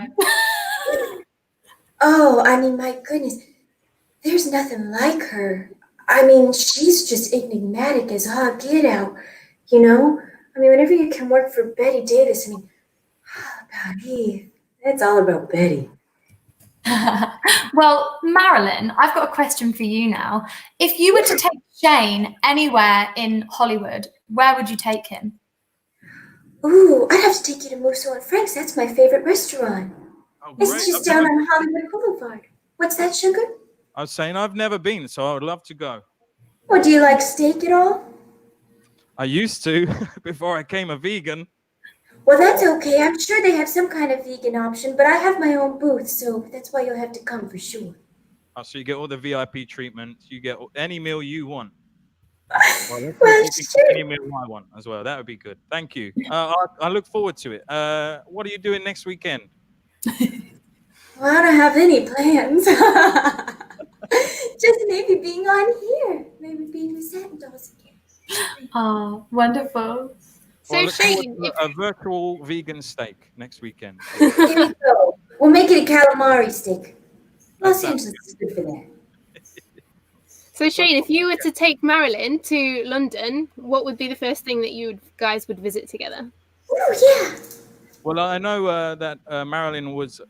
[SPEAKER 4] Oh, I mean, my goodness, there's nothing like her. I mean, she's just enigmatic as all get out, you know? I mean, whenever you can work for Betty Davis, I mean, golly, it's all about Betty.
[SPEAKER 1] Well, Marilyn, I've got a question for you now. If you were to take Shane anywhere in Hollywood, where would you take him?
[SPEAKER 4] Ooh, I'd have to take you to Monroe and Frank's. That's my favorite restaurant.
[SPEAKER 3] Oh, great.
[SPEAKER 4] It's just down on Hollywood Boulevard. What's that, sugar?
[SPEAKER 3] I was saying I've never been, so I would love to go.
[SPEAKER 4] Well, do you like steak at all?
[SPEAKER 3] I used to before I became a vegan.
[SPEAKER 4] Well, that's okay. I'm sure they have some kind of vegan option, but I have my own booth, so that's why you'll have to come for sure.
[SPEAKER 3] Oh, so you get all the VIP treatment. You get any meal you want. Well,
[SPEAKER 4] Sure.
[SPEAKER 3] any meal I want as well. That would be good. Thank you. I look forward to it. What are you doing next weekend?
[SPEAKER 4] Well, I don't have any plans. Just maybe being on here. Maybe being with Satin Dolls again.
[SPEAKER 1] Oh, wonderful.
[SPEAKER 2] So
[SPEAKER 3] Look forward
[SPEAKER 2] Shane,
[SPEAKER 3] to a virtual vegan steak next weekend.
[SPEAKER 4] Here we go. We'll make it a calamari steak. Los
[SPEAKER 3] That sounds
[SPEAKER 4] Angeles is good for that.
[SPEAKER 2] so Shane, if you were to take Marilyn to London, what would be the first thing that you guys would visit together?
[SPEAKER 4] Oh, yeah.
[SPEAKER 3] Well, I know that Marilyn was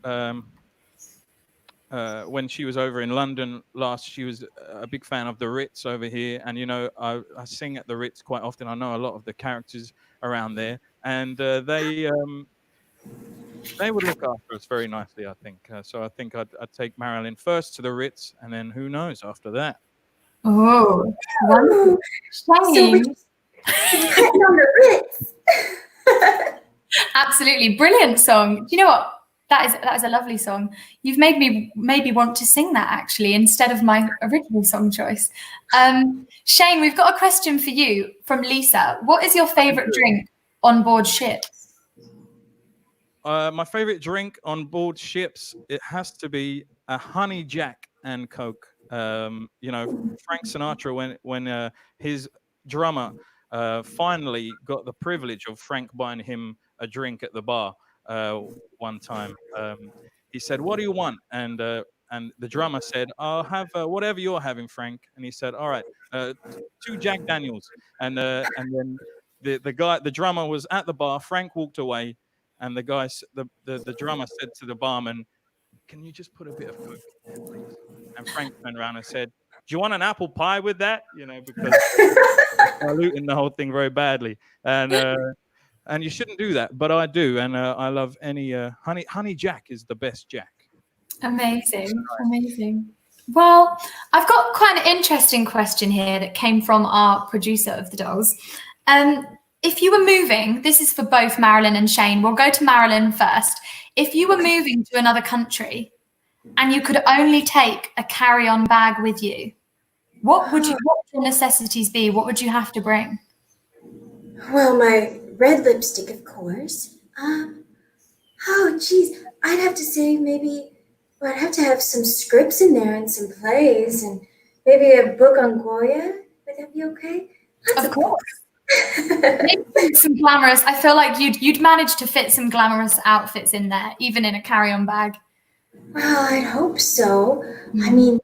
[SPEAKER 3] when she was over in London last. She was a big fan of the Ritz over here, and you know, I sing at the Ritz quite often. I know a lot of the characters around there, and they would look after us very nicely, I think. So I think I'd take Marilyn first to the Ritz, and then who knows after that.
[SPEAKER 1] Oh, wonderful.
[SPEAKER 4] So
[SPEAKER 1] Shane.
[SPEAKER 4] we're cutting on the Ritz.
[SPEAKER 1] Absolutely brilliant song. Do you know what? That is a lovely song. You've made me maybe want to sing that actually instead of my original song choice. Shane, we've got a question for you from Lisa. What is your favorite drink on board ship?
[SPEAKER 3] My favorite drink on board ships, it has to be a honey jack and Coke. You know, Frank Sinatra, when his drummer finally got the privilege of Frank buying him a drink at the bar one time, he said, "What do you want?" And the drummer said, "I'll have whatever you're having, Frank." And he said, "All right, 2 Jack Daniels." And then the drummer was at the bar. Frank walked away, and the drummer said to the barman, "Can you just put a bit of Coke in there, please?" And Frank turned around and said, "Do you want an apple pie with that?" You know, because diluting the whole thing very badly. And you shouldn't do that, but I do, and I love any honey jack is the best jack.
[SPEAKER 1] Amazing, amazing. Well, I've got quite an interesting question here that came from our producer of the Dolls. If you were moving, this is for both Marilyn and Shane. We'll go to Marilyn first. If you were moving to another country and you could only take a carry-on bag with you, what would your necessities be? What would you have to bring?
[SPEAKER 4] Well, my red lipstick, of course. Oh, geez. I'd have to say maybe, well, I'd have to have some scripts in there and some plays and maybe a book on Goya. Would that be okay?
[SPEAKER 1] Of course. Maybe some glamorous. I feel like you'd manage to fit some glamorous outfits in there, even in a carry-on bag.
[SPEAKER 4] Well, I'd hope so. I mean,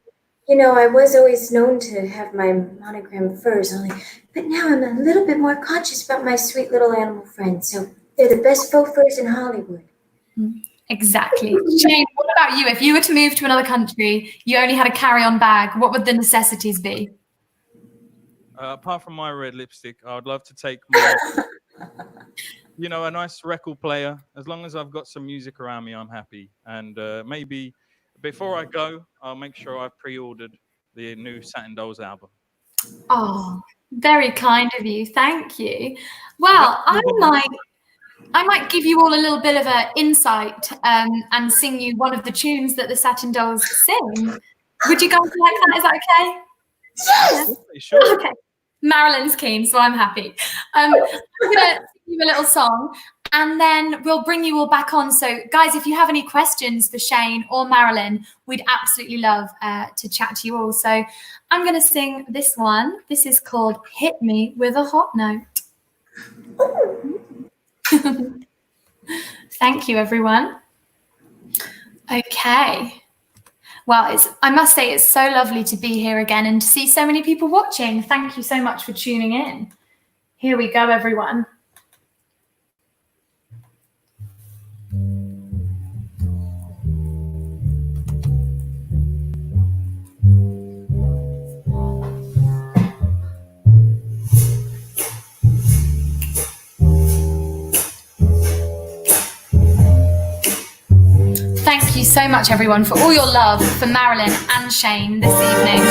[SPEAKER 4] you know, I was always known to have my monogram furs only, but now I'm a little bit more conscious about my sweet little animal friends. So they're the best faux furs in Hollywood.
[SPEAKER 1] Exactly. Shane, what about you? If you were to move to another country, you only had a carry-on bag, what would the necessities be?
[SPEAKER 3] Apart from my red lipstick, I would love to take my, you know, a nice record player. As long as I've got some music around me, I'm happy. And maybe before I go, I'll make sure I've pre-ordered the new Satin Dolls album.
[SPEAKER 1] Oh, very kind of you. Thank you. Well, I might give you all a little bit of an insight and sing you one of the tunes that the Satin Dolls sing. Would you guys like that? Is that okay?
[SPEAKER 4] Yes!
[SPEAKER 3] Sure.
[SPEAKER 1] Okay. Marilyn's keen, so I'm happy. I'm going to sing you a little song. and then we'll bring you all back on. So guys, if you have any questions for Shane or Marilyn, we'd absolutely love to chat to you all. So I'm going to sing this one. This is called Hit Me With a Hot Note. Thank you, everyone. Okay. Well, I must say it's so lovely to be here again and to see so many people watching. Thank you so much for tuning in. Here we go, everyone. Thank you so much, everyone, for all your love for Marilyn and Shane this evening.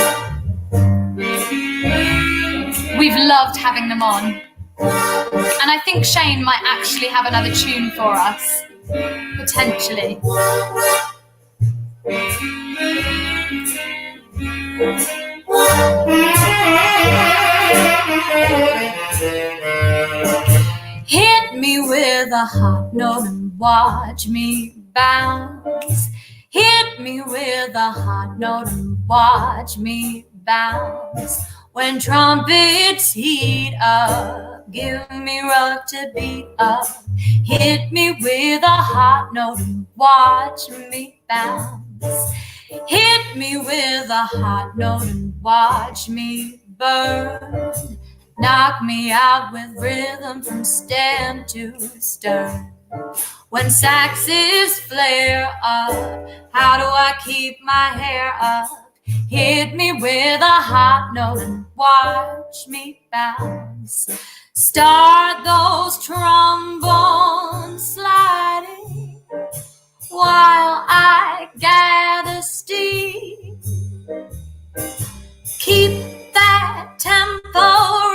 [SPEAKER 1] We've loved having them on. And I think Shane might actually have another tune for us, potentially. Hit me with a hot note and watch me bounce. Hit me with a hot note and watch me bounce. When trumpets heat up, give me rough to beat up. Hit me with a hot note and watch me bounce. Hit me with a hot note and watch me burn. Knock me out with rhythm from stem to stern. When saxes flare up, how do I keep my hair up? Hit me with a hot note and watch me bounce. Start those trombones sliding while I gather steam. Keep that tempo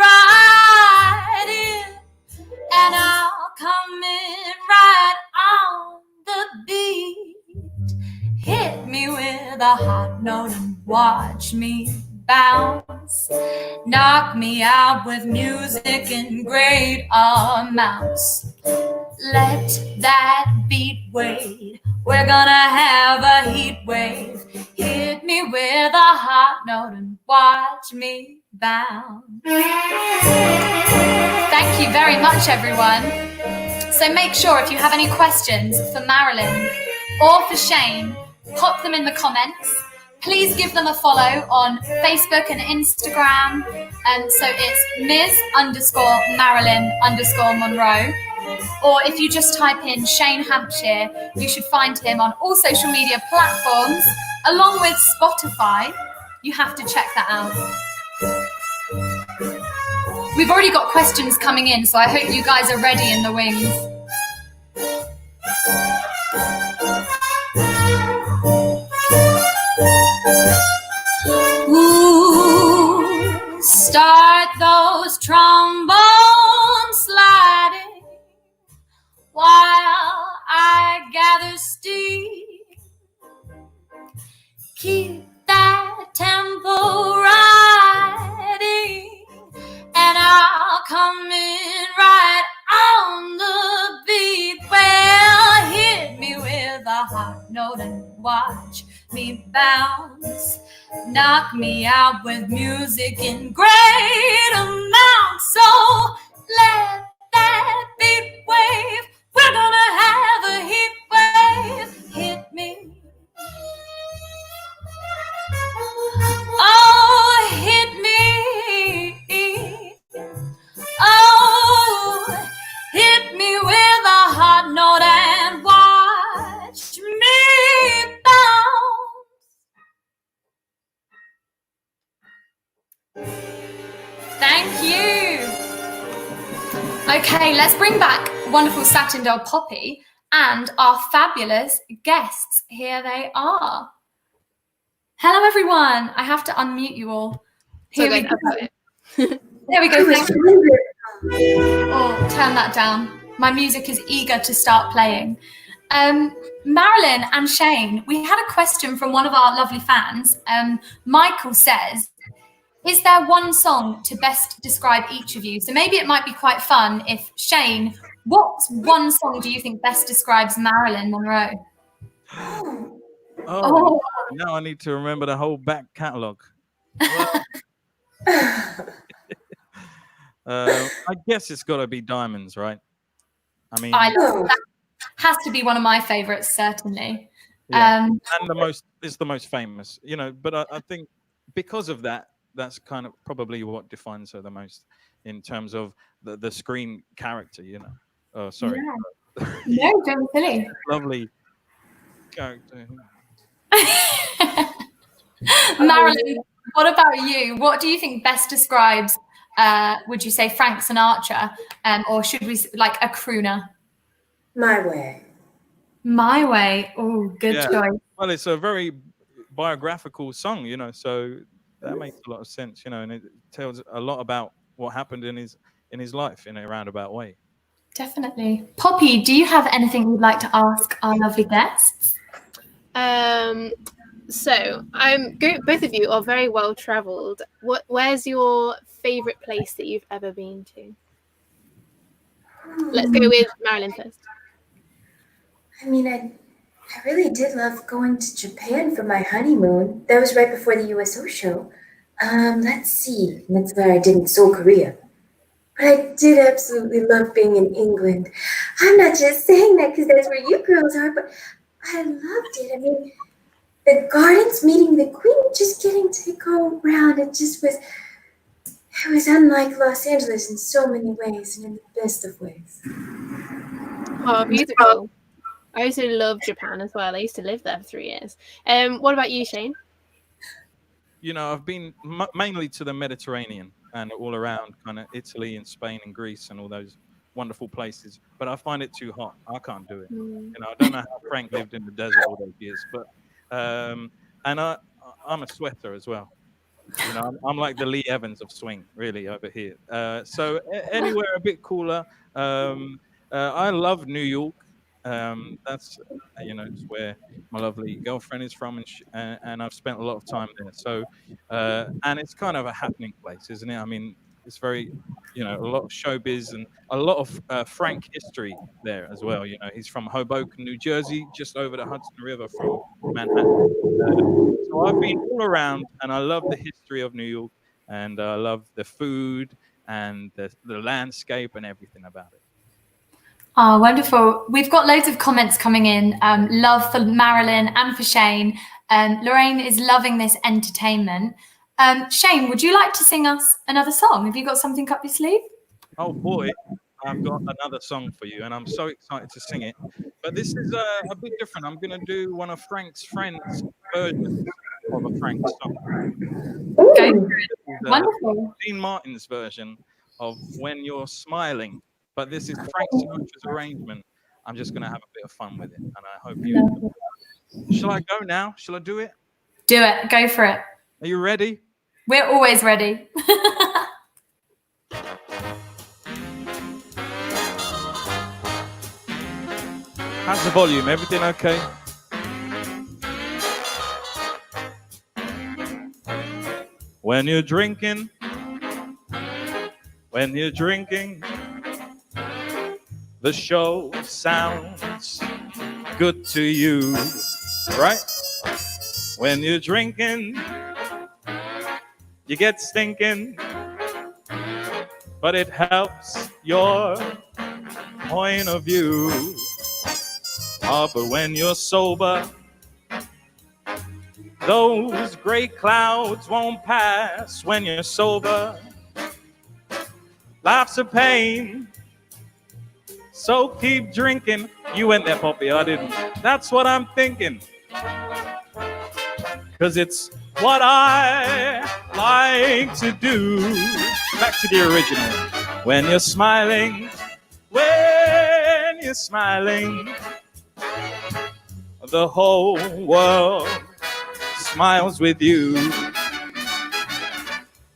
[SPEAKER 1] riding, and I'll come in right on the beat. Hit me with a hot note and watch me bounce. Knock me out with music in great amounts. Let that beat wade. We're gonna have a heat wave. Hit me with a hot note and watch me bounce. Thank you very much, everyone. So make sure if you have any questions for Marilyn or for Shane, pop them in the comments. Please give them a follow on Facebook and Instagram. So it's Ms_Marilyn_Monroe. Or if you just type in Shane Hampsheir, you should find him on all social media platforms, along with Spotify. You have to check that out. We've already got questions coming in, so I hope you guys are ready in the wings. Ooh, start those trombones sliding while I gather steam. Keep that tempo riding, and I'll come in right on the beat. Well, hit me with a hot note and watch me bounce. Knock me out with music in great amounts. So let that beat wave. We're gonna have a heat wave. Hit me. Oh, hit me. Oh, hit me with a hot note and watch me bounce. Thank you. Okay, let's bring back wonderful Satin Doll Poppy and our fabulous guests. Here they are. Hello, everyone. I have to unmute you all. Here we go. There we go. Thank you. Oh, turn that down. My music is eager to start playing. Marilyn and Shane, we had a question from one of our lovely fans. Michael says, is there one song to best describe each of you? So maybe it might be quite fun if Shane What one song do you think best describes Marilyn Monroe?
[SPEAKER 3] Oh, now I need to remember the whole back catalogue. Well, I guess it's got to be Diamonds, right? I mean,
[SPEAKER 1] that has to be one of my favorites, certainly.
[SPEAKER 3] yeah, and it's the most famous, you know. But I think because of that, that's kind of probably what defines her the most in terms of the screen character, you know. Oh, sorry.
[SPEAKER 1] Yeah. No, don't be silly.
[SPEAKER 3] Lovely character.
[SPEAKER 1] Marilyn, what about you? What do you think best describes, would you say Frank Sinatra, or should we like a crooner?
[SPEAKER 4] My Way.
[SPEAKER 1] My Way. Oh, good choice.
[SPEAKER 3] Well, it's a very biographical song, you know, so that makes a lot of sense, you know, and it tells a lot about what happened in his life in a roundabout way.
[SPEAKER 1] Definitely. Poppy, do you have anything you'd like to ask our lovely guests?
[SPEAKER 2] So both of you are very well travelled. Where's your favourite place that you've ever been to? Let's go with Marilyn first.
[SPEAKER 4] I mean, I really did love going to Japan for my honeymoon. That was right before the USO show. Let's see. That's where I did in Seoul, Korea. But I did absolutely love being in England. I'm not just saying that because that's where you girls are, but I loved it. I mean, the gardens, meeting the Queen, just getting to go around. It was unlike Los Angeles in so many ways, and in the best of ways.
[SPEAKER 2] Oh, beautiful. I also love Japan as well. I used to live there for 3 years. What about you, Shane?
[SPEAKER 3] You know, I've been mainly to the Mediterranean and all around kind of Italy and Spain and Greece and all those wonderful places. But I find it too hot. I can't do it. You know, I don't know how Frank lived in the desert all those years, but and I'm a sweater as well. You know, I'm like the Lee Evans of swing, really, over here. So anywhere a bit cooler. I love New York. That's, you know, it's where my lovely girlfriend is from, and I've spent a lot of time there. So, and it's kind of a happening place, isn't it? I mean, it's very, you know, a lot of showbiz and a lot of Frank history there as well. You know, he's from Hoboken, New Jersey, just over the Hudson River from Manhattan. So I've been all around, and I love the history of New York, and I love the food and the landscape and everything about it.
[SPEAKER 1] Oh, wonderful. We've got loads of comments coming in. Love for Marilyn and for Shane. Lorraine is loving this entertainment. Shane, would you like to sing us another song? Have you got something up your sleeve?
[SPEAKER 3] Oh, boy. I've got another song for you, and I'm so excited to sing it. But this is a bit different. I'm going to do one of Frank's friends' versions of a Frank song.
[SPEAKER 1] Okay. Wonderful.
[SPEAKER 3] Dean Martin's version of When You're Smiling. But this is Frank Sinatra's arrangement. I'm just going to have a bit of fun with it, and I hope you enjoy it. Shall I go now? Shall I do it?
[SPEAKER 1] Do it. Go for it.
[SPEAKER 3] Are you ready?
[SPEAKER 1] We're always ready.
[SPEAKER 3] How's the volume? Everything okay? When you're drinking, the show sounds good to you, right? When you're drinking, you get stinking, but it helps your point of view. Oh, but when you're sober, those gray clouds won't pass. When you're sober, life's a pain. So keep drinking. You went there, Poppy, I didn't. That's what I'm thinking. 'Cause it's what I like to do. Back to the original. When you're smiling, the whole world smiles with you.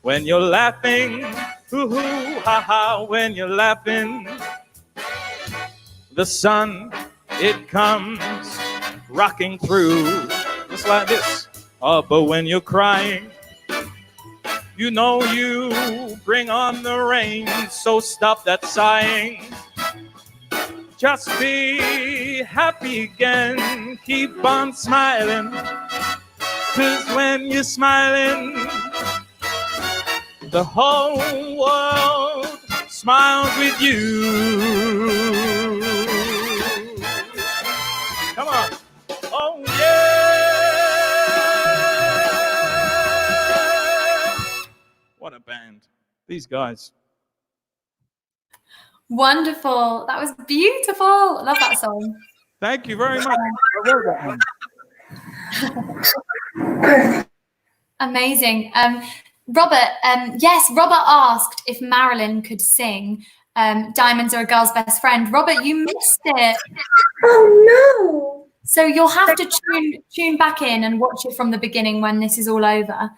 [SPEAKER 3] When you're laughing, hoo-hoo, ha-ha, when you're laughing, the sun, it comes rocking through, just like this. Oh, but when you're crying, you know you bring on the rain, so stop that sighing. Just be happy again. Keep on smiling. 'Cause when you're smiling, the whole world smiles with you. Come on. Oh, yeah. What a band. These guys.
[SPEAKER 1] Wonderful. That was beautiful. I love that song.
[SPEAKER 3] Thank you very much. I wrote that one.
[SPEAKER 1] Amazing. Robert, yes, Robert asked if Marilyn could sing Diamonds Are a Girl's Best Friend. Robert, you missed it.
[SPEAKER 4] Oh, no.
[SPEAKER 1] So you'll have to tune back in and watch it from the beginning when this is all over.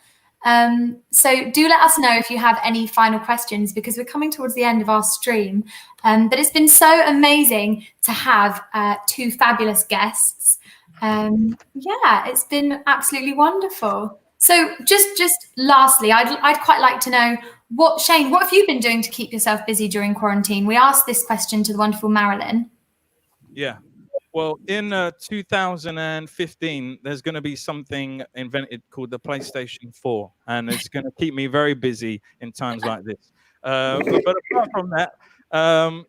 [SPEAKER 1] So do let us know if you have any final questions, because we're coming towards the end of our stream. But it's been so amazing to have two fabulous guests. Yeah, it's been absolutely wonderful. So just lastly, I'd quite like to know Shane, what have you been doing to keep yourself busy during quarantine? We asked this question to the wonderful Marilyn.
[SPEAKER 3] Yeah. Well, in 2015, there's going to be something invented called the PlayStation 4, and it's going to keep me very busy in times like this. But apart from that,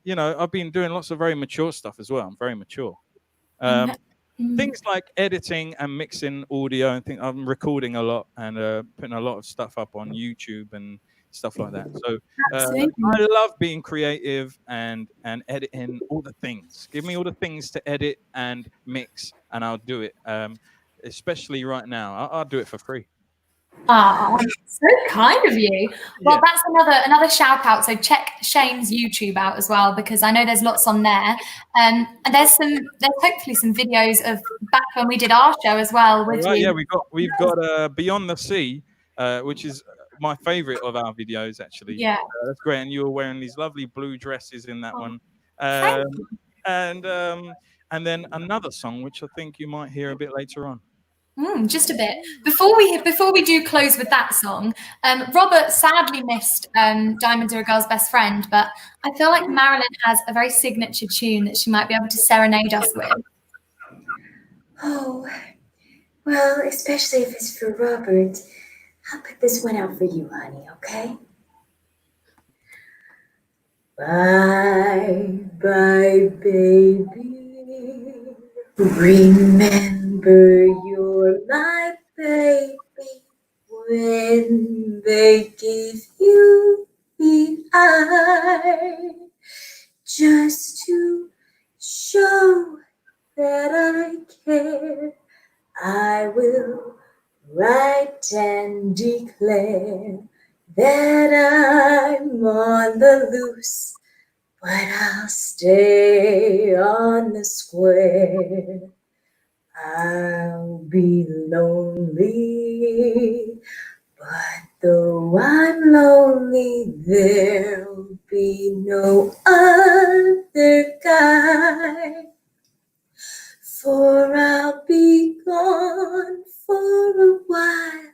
[SPEAKER 3] you know, I've been doing lots of very mature stuff as well. I'm very mature. Things like editing and mixing audio, and I'm recording a lot and putting a lot of stuff up on YouTube and stuff like that. So I love being creative and editing all the things. Give me all the things to edit and mix, and I'll do it. Especially right now, I'll do it for free.
[SPEAKER 1] Oh, so kind of you. Well, that's another shout out. So check Shane's YouTube out as well, because I know there's lots on there. And there's hopefully some videos of back when we did our show as well with you.
[SPEAKER 3] Yeah, we've got Beyond the Sea, which is my favorite of our videos, actually.
[SPEAKER 1] Yeah,
[SPEAKER 3] that's great. And you were wearing these lovely blue dresses in that one. And then another song which I think you might hear a bit later on.
[SPEAKER 1] Just a bit. Before we do close with that song, Robert sadly missed Diamonds Are a Girl's Best Friend, but I feel like Marilyn has a very signature tune that she might be able to serenade us with.
[SPEAKER 4] Oh, well, especially if it's for Robert. I'll put this one out for you, honey, okay? Bye, bye, baby. Remember you're my baby when they give you the eye, just to show that I care. I will write and declare that I'm on the loose, but I'll stay on the square. I'll be lonely, but though I'm lonely, there'll be no other guy. For I'll be gone for a while.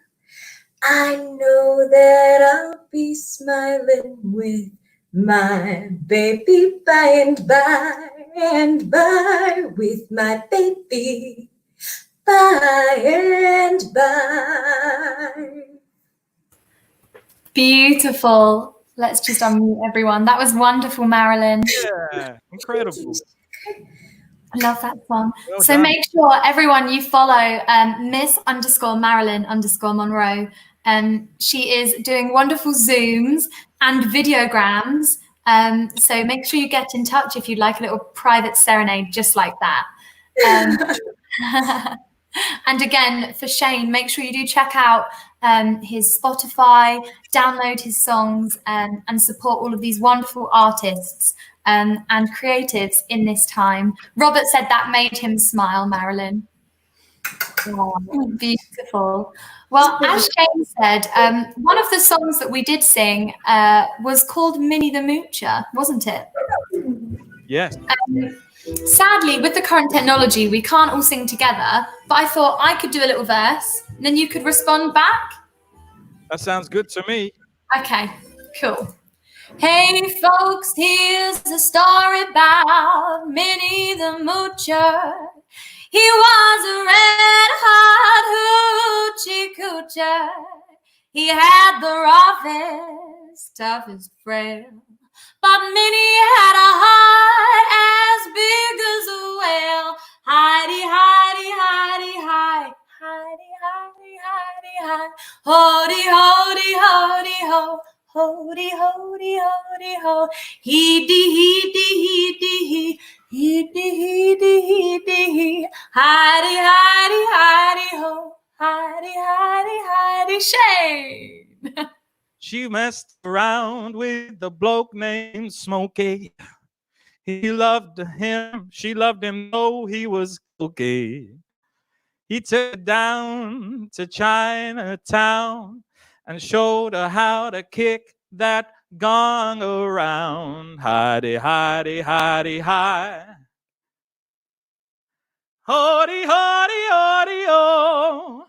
[SPEAKER 4] I know that I'll be smiling with my baby by and by, with my baby by and by.
[SPEAKER 1] Beautiful. Let's just unmute everyone. That was wonderful, Marilyn.
[SPEAKER 3] Yeah, incredible.
[SPEAKER 1] I love that song.
[SPEAKER 3] Well
[SPEAKER 1] so
[SPEAKER 3] done.
[SPEAKER 1] Make sure everyone you follow Miss_Marilyn_Monroe. She is doing wonderful Zooms and videograms. So make sure you get in touch if you'd like a little private serenade just like that. And again, for Shane, make sure you do check out his Spotify, download his songs, and support all of these wonderful artists and creatives in this time. Robert said that made him smile, Marilyn. Oh, beautiful. Well, as Shane said, one of the songs that we did sing was called Minnie the Moocher, wasn't it?
[SPEAKER 3] Yes.
[SPEAKER 1] Sadly, with the current technology, we can't all sing together, but I thought I could do a little verse, and then you could respond back.
[SPEAKER 3] That sounds good to me.
[SPEAKER 1] Okay, cool. Hey folks, here's a story about Minnie the Moocher. He was a red-hot hoochie coocher. He had the roughest, toughest frail, but Minnie had a heart as big as a whale. Hidey, hidey, hidey, hide. Hidey, hidey, hidey, hide. Hody, hody, hody, ho. Hody, hody, hody, ho. Heedy, heedy, heedy, he. Heedy, heedy, heedy, he. Hidey, hidey, hidey, ho. Hidey, hidey, hidey, Shane.
[SPEAKER 3] She messed around with a bloke named Smokey. He loved him, she loved him, though he was okay. He took her down to Chinatown and showed her how to kick that gong around. Hidey, hidey, hidey, hi. Hody, hody, hody, oh.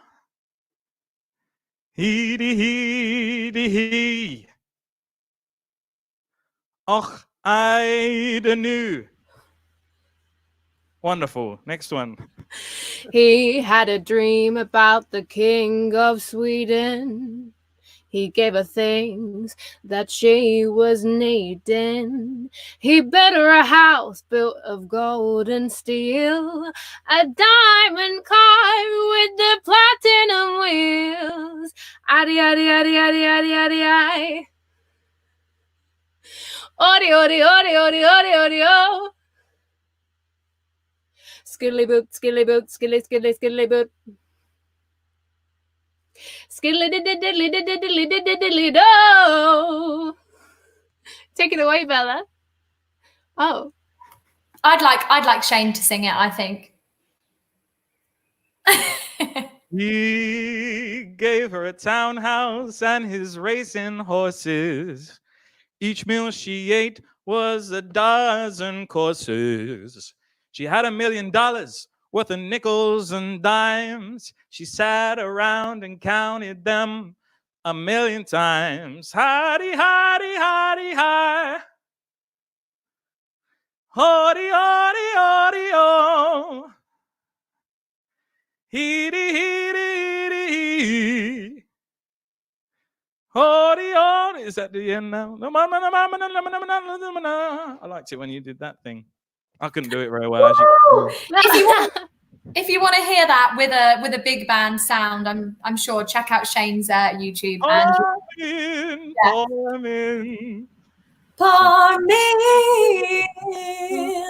[SPEAKER 3] Heedy, heedy, he. Och, I nu. Wonderful. Next one.
[SPEAKER 2] He had a dream about the king of Sweden. He gave her things that she was needing. He built her a house built of gold and steel, a diamond car with the platinum wheels. Addy, addy, addy, addy, addy, addy, addy. Odi, odi, odi, odi, odi, odi, oh. Skilly boot, skilly boot, skilly, skilly, skilly boot. Skilly diddly diddly diddly diddly diddly do. Take it away, Bella. Oh,
[SPEAKER 1] I'd like Shane to sing it, I think.
[SPEAKER 3] He gave her a townhouse and his racing horses. Each meal she ate was a dozen courses. She had $1 million worth of nickels and dimes. She sat around and counted them 1,000,000 times. Hidey, hidey, hidey, hi. Hody, hody, hody, oh. Heedy, heedy, heedy, hee. Hody, hody. Is that the end now? I liked it when you did that thing. I couldn't do it very well, as you can
[SPEAKER 1] If you want to hear that with a big band sound, I'm sure check out Shane's YouTube. And
[SPEAKER 3] pour me.
[SPEAKER 1] pour me in.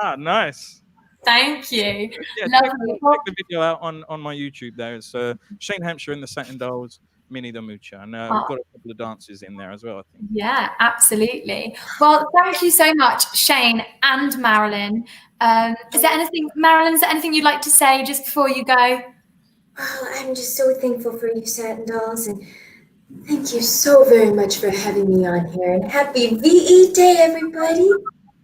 [SPEAKER 3] Ah, nice.
[SPEAKER 1] Thank you.
[SPEAKER 3] Yeah,
[SPEAKER 1] Lovely.
[SPEAKER 3] check the video out on my YouTube there. It's Shane Hampsheir and the Satin Dolls, Minnie the Moocher. And we've got a couple of dances in there as well, I think.
[SPEAKER 1] Yeah, absolutely. Well, thank you so much, Shane and Marilyn. Is there anything, Marilyn, is there anything you'd like to say just before you go?
[SPEAKER 4] Oh, I'm just so thankful for you, Satin Dolls, and thank you so very much for having me on here. And happy VE Day, everybody.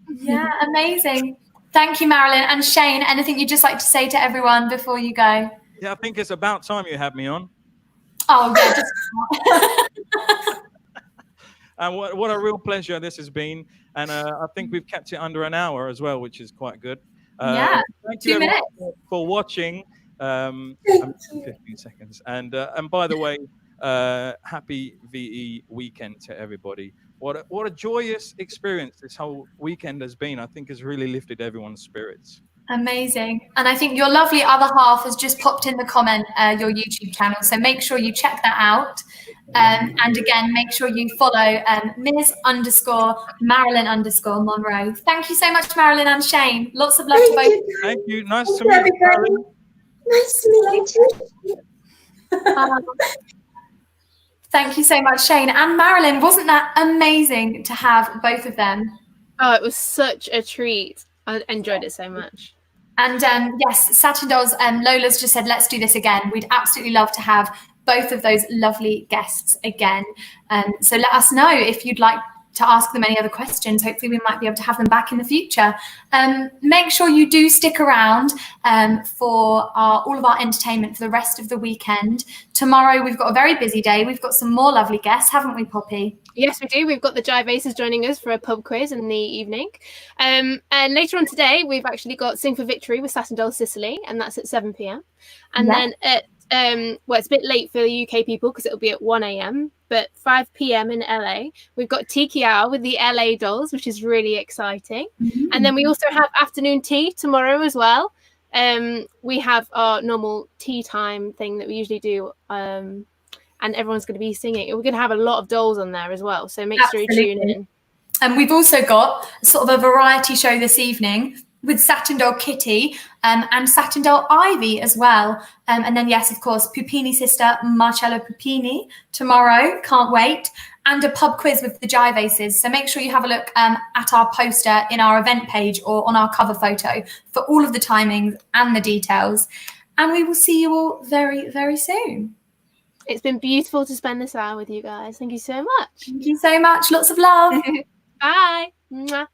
[SPEAKER 1] Yeah, amazing. Thank you, Marilyn. And Shane, anything you'd just like to say to everyone before you go?
[SPEAKER 3] Yeah, I think it's about time you had me on.
[SPEAKER 1] Oh, yeah.
[SPEAKER 3] And what a real pleasure this has been. And I think we've kept it under an hour as well, which is quite good.
[SPEAKER 1] Yeah,
[SPEAKER 3] thank
[SPEAKER 1] 2
[SPEAKER 3] you
[SPEAKER 1] minutes.
[SPEAKER 3] for watching. 15 seconds. And by the way, happy VE weekend to everybody. What a joyous experience this whole weekend has been. I think has really lifted everyone's spirits.
[SPEAKER 1] Amazing. And I think your lovely other half has just popped in the comment your YouTube channel. So make sure you check that out. And again, make sure you follow Ms_Marilyn_Monroe. Thank you so much, Marilyn and Shane. Lots of love to both.
[SPEAKER 3] Thank you. Nice to meet you, Marilyn.
[SPEAKER 4] Nice to meet you.
[SPEAKER 1] Thank you so much, Shane and Marilyn. Wasn't that amazing to have both of them?
[SPEAKER 2] oh, it was such a treat. I enjoyed it so much.
[SPEAKER 1] And yes, Satin Dolls, Lola's just said, let's do this again. We'd absolutely love to have both of those lovely guests again. So let us know if you'd like to ask them any other questions. Hopefully we might be able to have them back in the future. Make sure you do stick around for all of our entertainment for the rest of the weekend. Tomorrow we've got a very busy day. We've got some more lovely guests, haven't we, Poppy?
[SPEAKER 2] Yes, we do. We've got the Jive Aces joining us for a pub quiz in the evening. And later on today, we've actually got Sing for Victory with Satin Dolls Sicily, and that's at 7 p.m. And then at, well, it's a bit late for the UK people because it'll be at 1 a.m., but 5 p.m. in LA, we've got Tiki Hour with the LA Dolls, which is really exciting. And then we also have afternoon tea tomorrow as well. We have our normal tea time thing that we usually do, and everyone's going to be singing. We're going to have a lot of dolls on there as well, so make sure you tune in.
[SPEAKER 1] And we've also got sort of a variety show this evening with Satin Doll Kitty and Satin Doll Ivy as well. And then, yes, of course, Pupini sister Marcello Pupini tomorrow. Can't wait. And a pub quiz with the Jive Aces. So make sure you have a look at our poster in our event page or on our cover photo for all of the timings and the details. And we will see you all very, very soon.
[SPEAKER 2] It's been beautiful to spend this hour with you guys. Thank you so much.
[SPEAKER 1] Thank you so much. Lots of love.
[SPEAKER 2] Bye. Mwah.